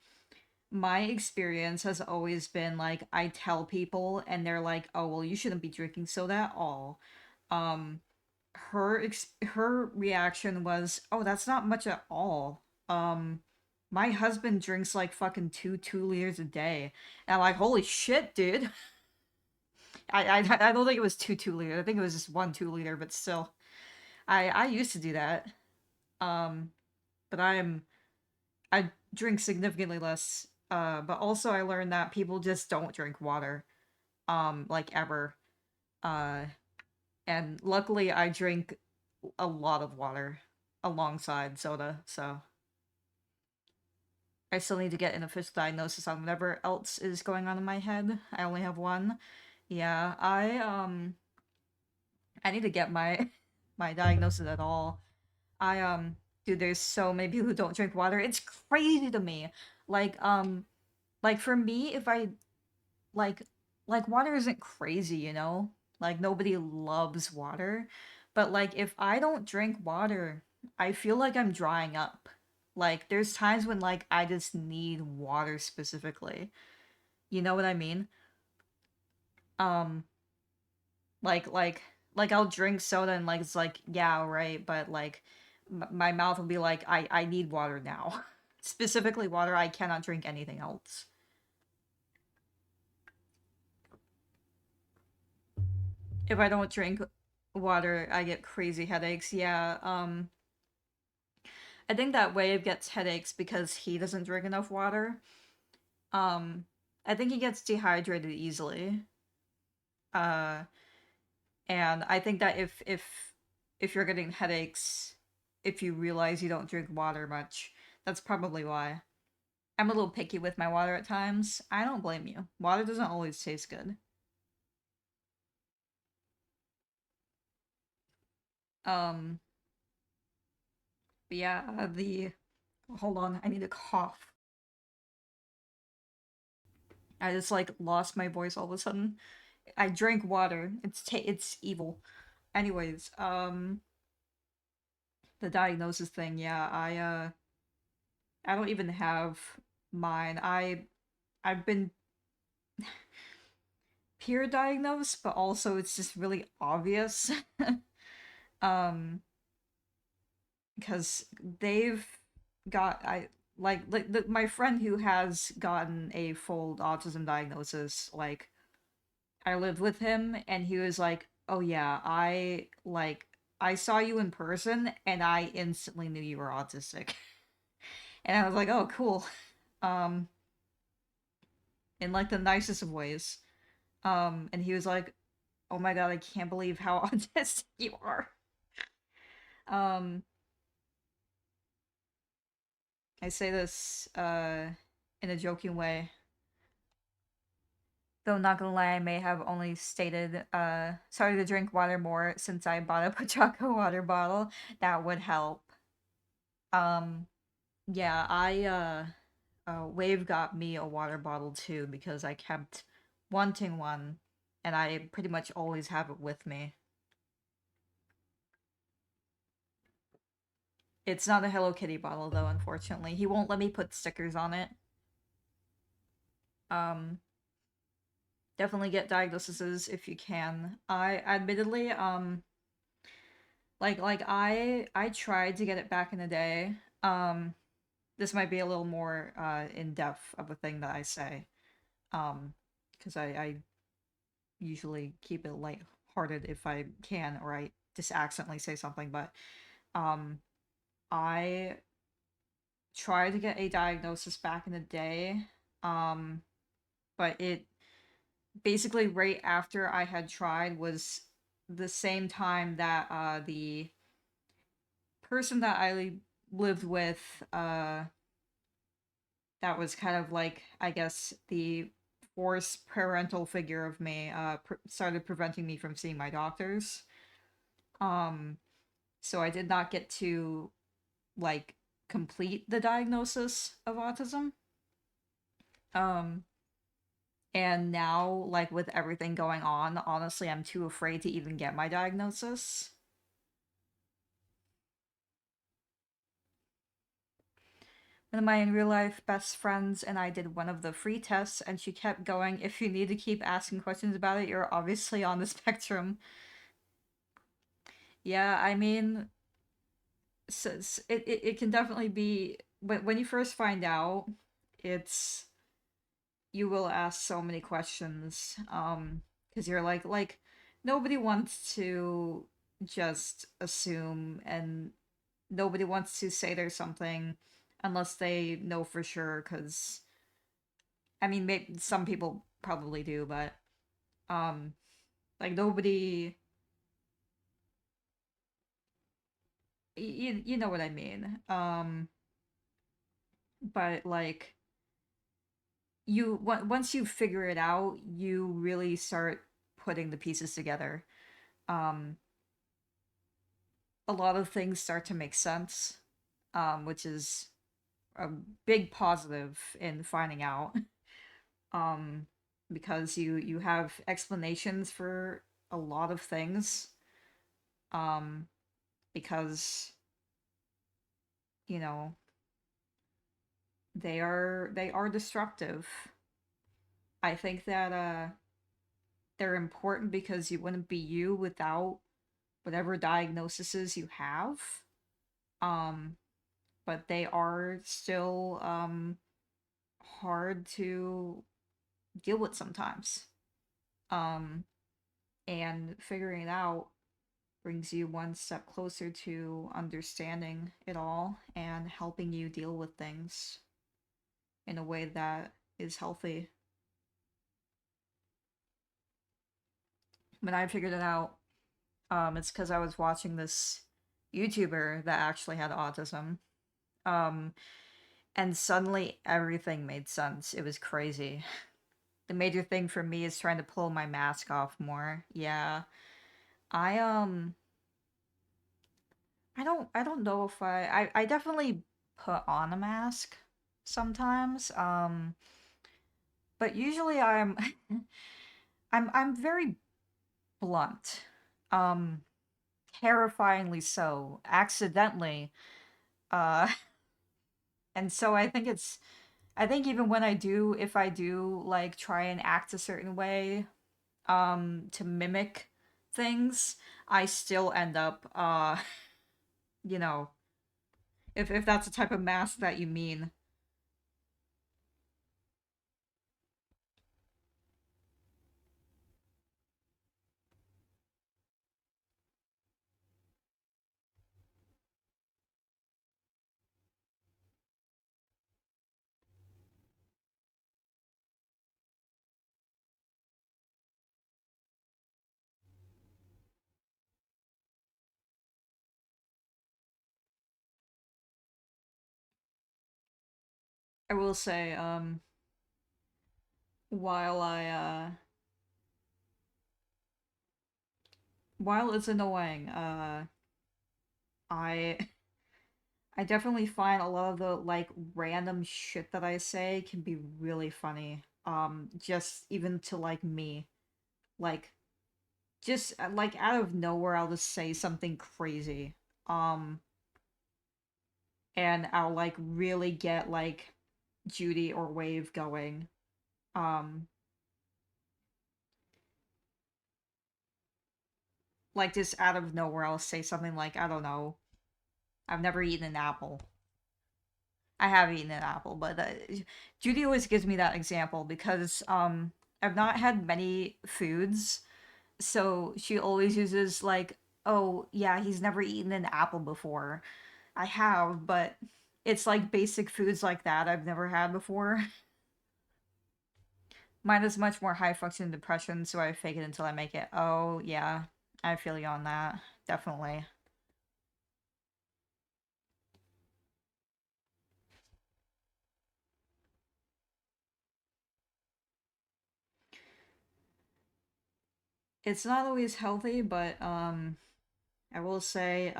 my experience has always been like I tell people and they're like, oh well, you shouldn't be drinking soda at all. Um, her reaction was, oh, that's not much at all. My husband drinks like fucking 2 liters a day, and I'm like, holy shit, dude. I don't think it was 2 liters. I think it was just 1 2 liter, but still, I used to do that. Um, but I drink significantly less. But also I learned that people just don't drink water, like ever. Uh, and luckily I drink a lot of water alongside soda, so I still need to get an official diagnosis on whatever else is going on in my head. I only have one. Yeah, I need to get my my diagnosis at all. Dude, there's so many people who don't drink water. It's crazy to me. Like like for me, if I like like water isn't crazy, you know? Like nobody loves water. But like if I don't drink water, I feel like I'm drying up. Like there's times when like I just need water specifically. You know what I mean? Um like I'll drink soda and like it's like yeah, right, but like my mouth will be like I need water now. Specifically water, I cannot drink anything else. If I don't drink water, I get crazy headaches. Yeah, I think that Wave gets headaches because he doesn't drink enough water. Um, I think he gets dehydrated easily. Uh, and I think that if you're getting headaches, if you realize you don't drink water much, that's probably why. I'm a little picky with my water at times. I don't blame you. Water doesn't always taste good. Um, but yeah, the hold on, I need to cough. I just like lost my voice all of a sudden. I drank water. It's evil. Anyways, the diagnosis thing, yeah, I don't even have mine. I've been peer diagnosed, but also it's just really obvious. um because they've got I my friend who has gotten a full autism diagnosis, like I lived with him and he was like, "Oh yeah, I saw you in person and I instantly knew you were autistic." And I was like, "Oh, cool." Um in like the nicest of ways. And he was like, "Oh my god, I can't believe how autistic you are." Um I say this in a joking way. Though not gonna lie, I may have only stated started to drink water more since I bought a Pachako water bottle. That would help. Um yeah, Wave got me a water bottle too because I kept wanting one and I pretty much always have it with me. It's not a Hello Kitty bottle though, unfortunately. He won't let me put stickers on it. Um Definitely get diagnoses if you can. I admittedly I tried to get it back in the day. This might be a little more in depth of a thing that I say. Um because usually keep it lighthearted if I can, or I just accidentally say something. But um, I tried to get a diagnosis back in the day, um, but it basically right after I had tried was the same time that the person that I lived with, that was kind of like, I guess, the forced parental figure of me, started preventing me from seeing my doctors. Um, so I did not get to like complete the diagnosis of autism. Um, and now, like with everything going on, honestly, I'm too afraid to even get my diagnosis. One of my in real life best friends and I did one of the free tests, and she kept going, if you need to keep asking questions about it, you're obviously on the spectrum. Yeah, I mean, it can definitely be, when you first find out, it's, you will ask so many questions, because you're like, nobody wants to just assume, and nobody wants to say there's something unless they know for sure, because I mean, maybe some people probably do, but um, like nobody, you know what I mean. But like once you figure it out, you really start putting the pieces together. Um, a lot of things start to make sense, which is a big positive in finding out. Um, because you have explanations for a lot of things. Um, because you know they are destructive. I think that they're important because you wouldn't be you without whatever diagnoses you have. Um, but they are still hard to deal with sometimes. Um, and figuring it out brings you one step closer to understanding it all and helping you deal with things in a way that is healthy. When I figured it out, it's because I was watching this YouTuber that actually had autism. Um, and suddenly everything made sense. It was crazy. The major thing for me is trying to pull my mask off more. Yeah. I I don't know if I definitely put on a mask sometimes. But usually I'm very blunt. Um Terrifyingly so. Accidentally. Uh and so I think even when I do, if I do like try and act a certain way, to mimic things, I still end up you know, if that's the type of mask that you mean. I will say, while I while it's annoying, I I definitely find a lot of the like random shit that I say can be really funny. Just even to like me. Like just like out of nowhere I'll just say something crazy. Um and I'll like really get like Judy or Wave going. Um like just out of nowhere I'll say something like, I don't know, I've never eaten an apple. I have eaten an apple, but Judy always gives me that example because I've not had many foods, so she always uses like, oh yeah, he's never eaten an apple before. I have, but it's like basic foods like that I've never had before. Mine is much more high functioning depression, so I fake it until I make it. Oh yeah, I feel you on that. Definitely. It's not always healthy, but I will say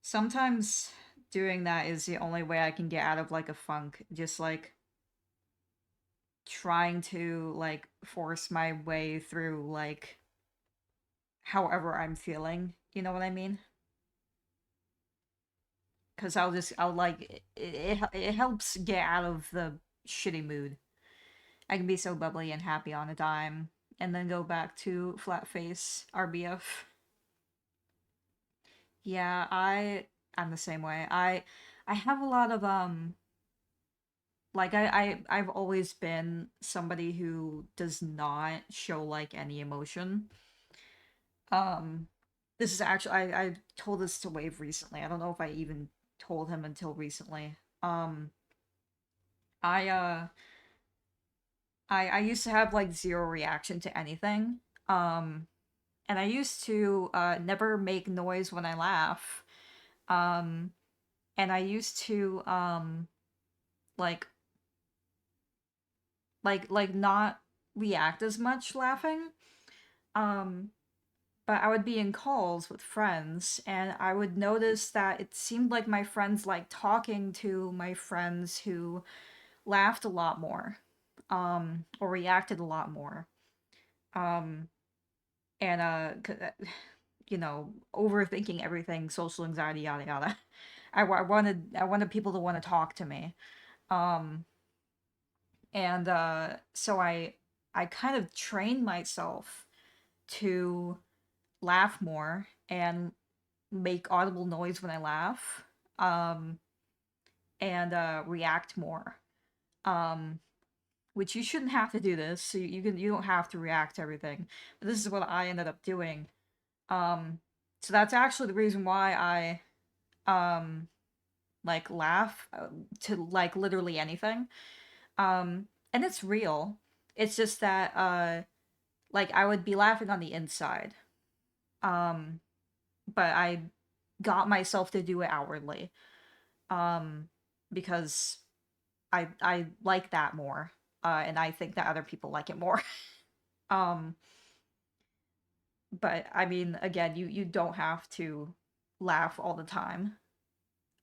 sometimes doing that is the only way I can get out of like a funk. Just like trying to like force my way through like however I'm feeling. You know what I mean? Because I'll like it helps get out of the shitty mood. I can be so bubbly and happy on a dime, and then go back to flat face RBF. Yeah, I'm the same way. I have a lot of like I've always been somebody who does not show like any emotion. Um this is actually I told this to Wave recently. I don't know if I even told him until recently. I I used to have like zero reaction to anything. Um and I used to never make noise when I laugh. Um and I used to like not react as much laughing. Um but I would be in calls with friends and I would notice that it seemed like my friends like talking to my friends who laughed a lot more or reacted a lot more. Um and you know, overthinking everything, social anxiety, yada yada. I wanted people to want to talk to me. Um and so I kind of trained myself to laugh more and make audible noise when I laugh, um, and react more. Um, which you shouldn't have to do this. So you don't have to react to everything. But this is what I ended up doing. Um, so that's actually the reason why I like laugh to like literally anything. And it's real. It's just that like I would be laughing on the inside. Um, but I got myself to do it outwardly. Um, because I like that more. And I think that other people like it more. um, but I mean, again, you don't have to laugh all the time.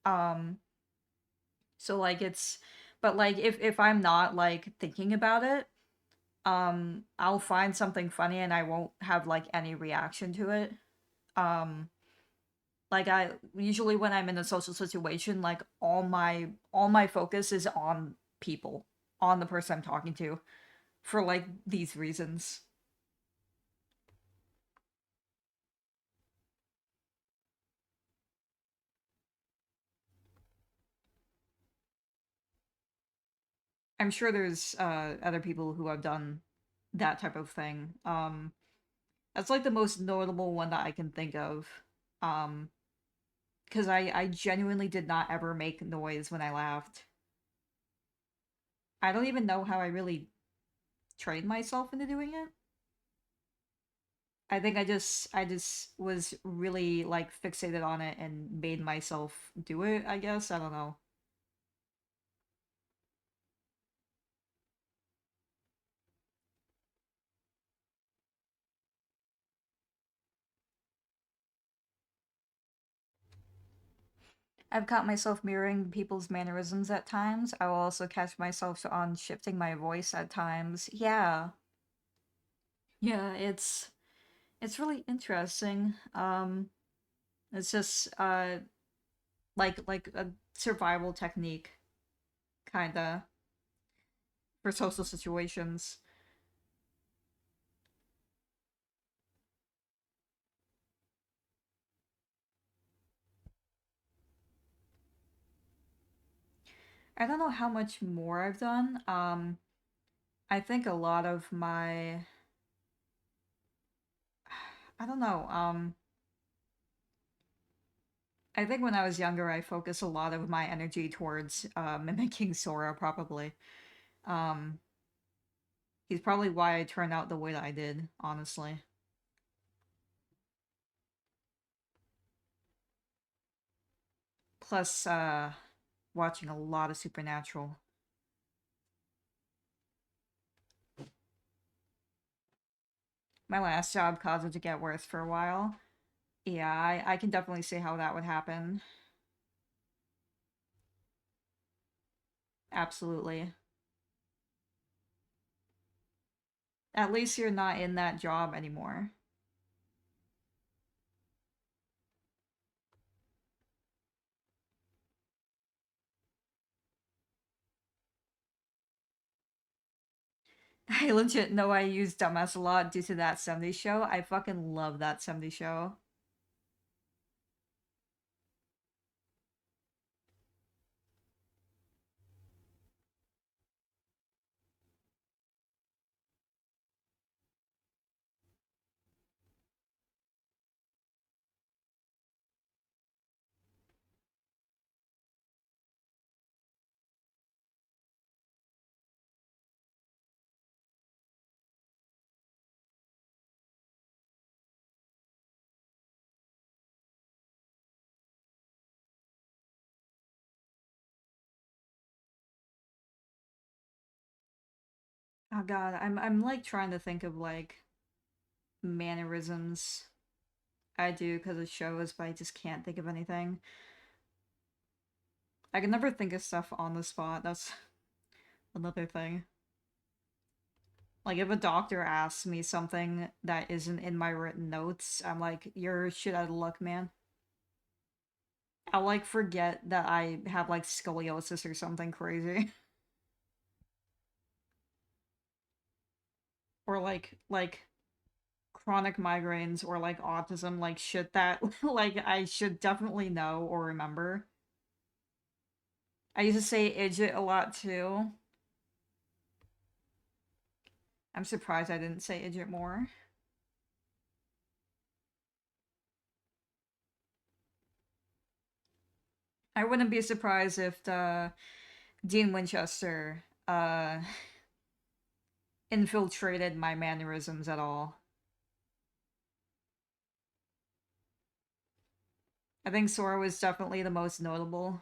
Um, so like it's, but like if I'm not like thinking about it, I'll find something funny and I won't have like any reaction to it. Um, like I usually when I'm in a social situation, like all my focus is on people, on the person I'm talking to, for like these reasons. I'm sure there's other people who have done that type of thing. That's like the most notable one that I can think of. Um, because I genuinely did not ever make noise when I laughed. I don't even know how I really trained myself into doing it. I think I just was really like fixated on it and made myself do it, I guess. I don't know. I've caught myself mirroring people's mannerisms at times. I will also catch myself on shifting my voice at times. Yeah. Yeah, it's really interesting. It's just like a survival technique kinda for social situations. I don't know how much more I've done. I think a lot of my, I don't know, I think when I was younger, I focused a lot of my energy towards mimicking Sora, probably. Um, he's probably why I turned out the way that I did, honestly. Plus, watching a lot of Supernatural. My last job caused it to get worse for a while. Yeah, I can definitely see how that would happen. Absolutely. At least you're not in that job anymore. I legit know I use dumbass a lot due to that 70s show. I fucking love that 70s show. Oh god, I'm like trying to think of like mannerisms I do because of shows, but I just can't think of anything. I can never think of stuff on the spot. That's another thing. Like if a doctor asks me something that isn't in my written notes, I'm like, you're shit out of luck, man. I'll like forget that I have like scoliosis or something crazy. Or like chronic migraines or like autism, like shit that like I should definitely know or remember. I used to say idjit a lot too. I'm surprised I didn't say idjit more. I wouldn't be surprised if Dean Winchester infiltrated my mannerisms at all. I think Sora was definitely the most notable.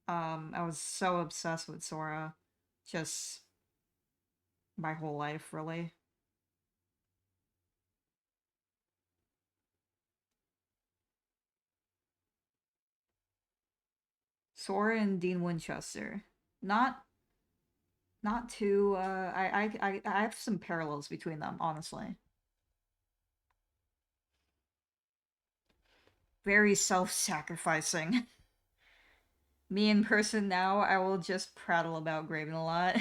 I was so obsessed with Sora, just my whole life, really. Sora and Dean Winchester. Not not too I have some parallels between them, honestly. Very self-sacrificing. Me in person now, I will just prattle about Graven a lot.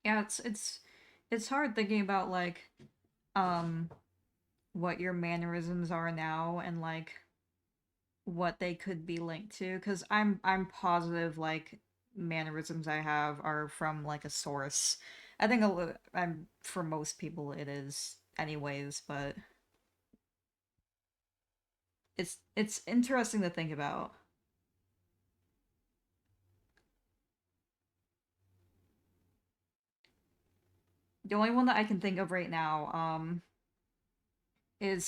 Yeah, it's hard thinking about like um what your mannerisms are now and like what they could be linked to because I'm positive like mannerisms I have are from like a source. I think I'm for most people it is anyways, but it's interesting to think about. The only one that I can think of right now is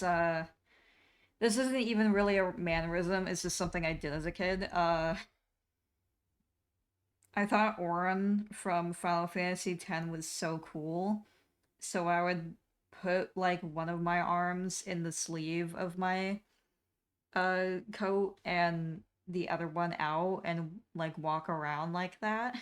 this isn't even really a mannerism, it's just something I did as a kid. I thought Auron from Final Fantasy X was so cool. So I would put like one of my arms in the sleeve of my coat and the other one out and like walk around like that.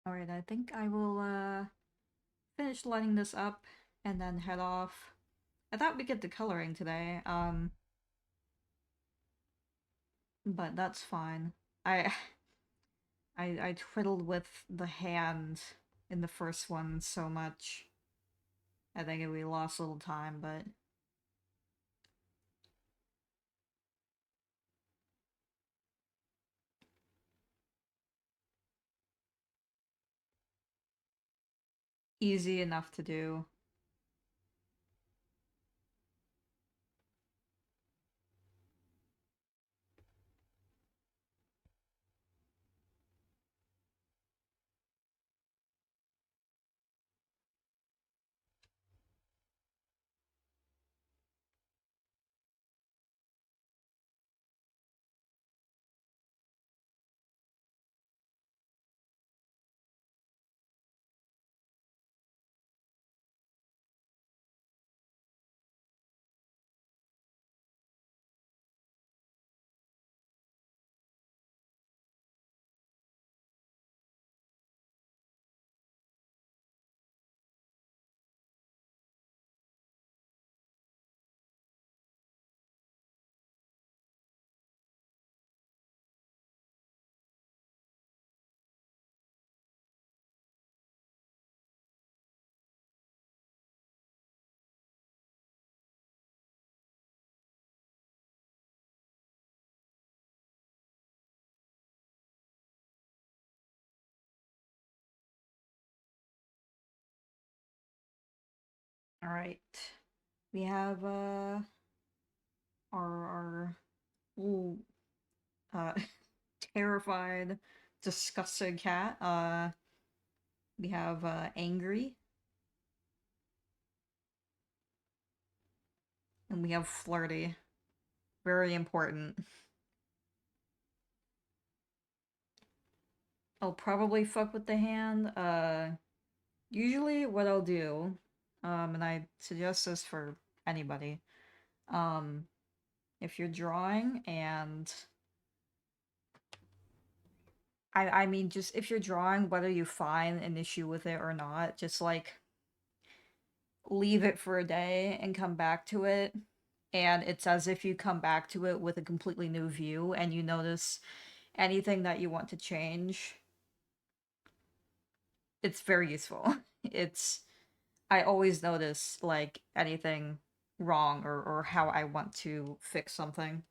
Alright, I think I will finish lighting this up and then head off. I thought we'd get the coloring today, but that's fine. I I twiddled with the hand in the first one so much. I think we lost a little time, but easy enough to do. Alright. We have our little uh terrified, disgusted cat. We have angry, and we have flirty. Very important. I'll probably fuck with the hand. Usually what I'll do, and I suggest this for anybody, if you're drawing and I mean just if you're drawing, whether you find an issue with it or not, just like leave it for a day and come back to it. And it's as if you come back to it with a completely new view and you notice anything that you want to change. It's very useful. It's I always notice like anything wrong or how I want to fix something.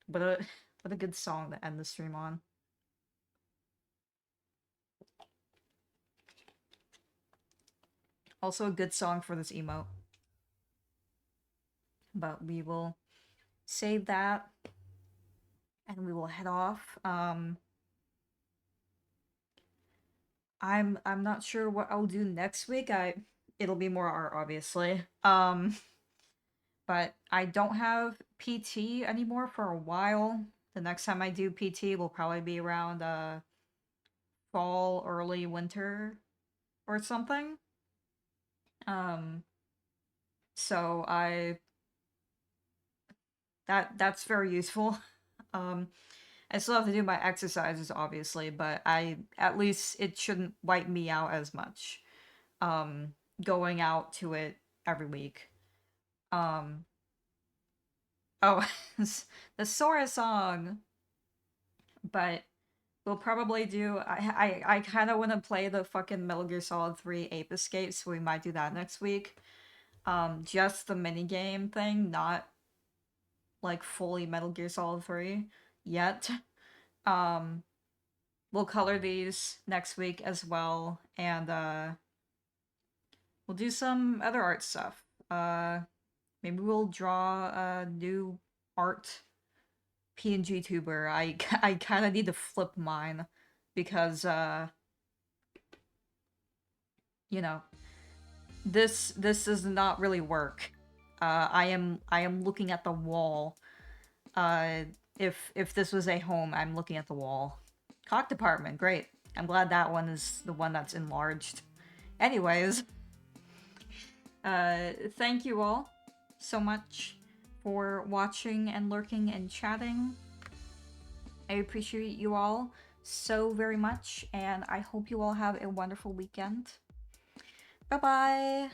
But what a good song to end the stream on. Also a good song for this emote. But we will save that and we will head off. I'm not sure what I'll do next week. It'll be more art obviously. But I don't have PT anymore for a while. The next time I do PT will probably be around fall, early winter or something. Um so that's very useful. Um I still have to do my exercises obviously, but I at least it shouldn't wipe me out as much. Going out to it every week. Um oh, the Sora song. But we'll probably do I kind of want to play the fucking Metal Gear Solid 3 Ape Escape, so we might do that next week. Just the mini game thing, not like fully Metal Gear Solid 3 yet. Um we'll color these next week as well, and we'll do some other art stuff. Maybe we'll draw a new art PNG tuber. I kind of need to flip mine because you know, this does not really work. I am looking at the wall. If this was a home, I'm looking at the wall. Cock department, great. I'm glad that one is the one that's enlarged. Anyways, thank you all so much for watching and lurking and chatting. I appreciate you all so very much, and I hope you all have a wonderful weekend. Bye bye!